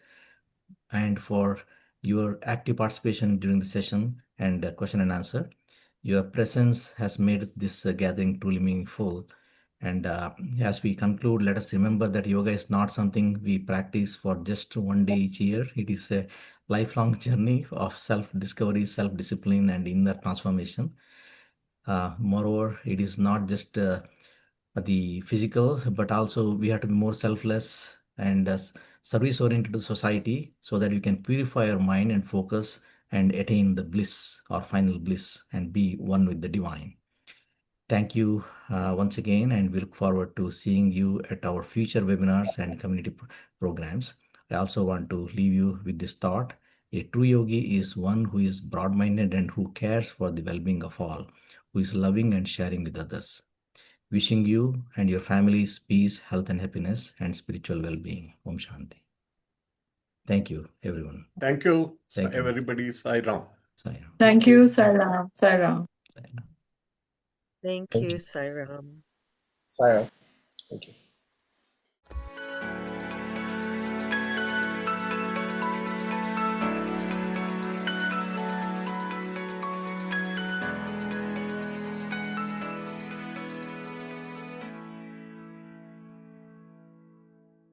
and for your active participation during the session and question and answer. Your presence has made this gathering truly meaningful. And as we conclude, let us remember that yoga is not something we practice for just one day each year. It is a lifelong journey of self discovery, self discipline, and inner transformation. Moreover, it is not just the physical, but also we have to be more selfless and service oriented to society so that we can purify our mind and focus and attain the bliss or final bliss and be one with the divine. Thank you once again, and we look forward to seeing you at our future webinars and community programs. I also want to leave you with this thought. A true yogi is one who is broad minded and who cares for the well being of all, who is loving and sharing with others. Wishing you and your families peace, health, and happiness, and spiritual well being. Om Shanti. Thank you, everyone. Thank you, Thank you. everybody. Sai Ram. Thank you, Sairam. Sairam. Thank you, Sairam. Sarah, thank you.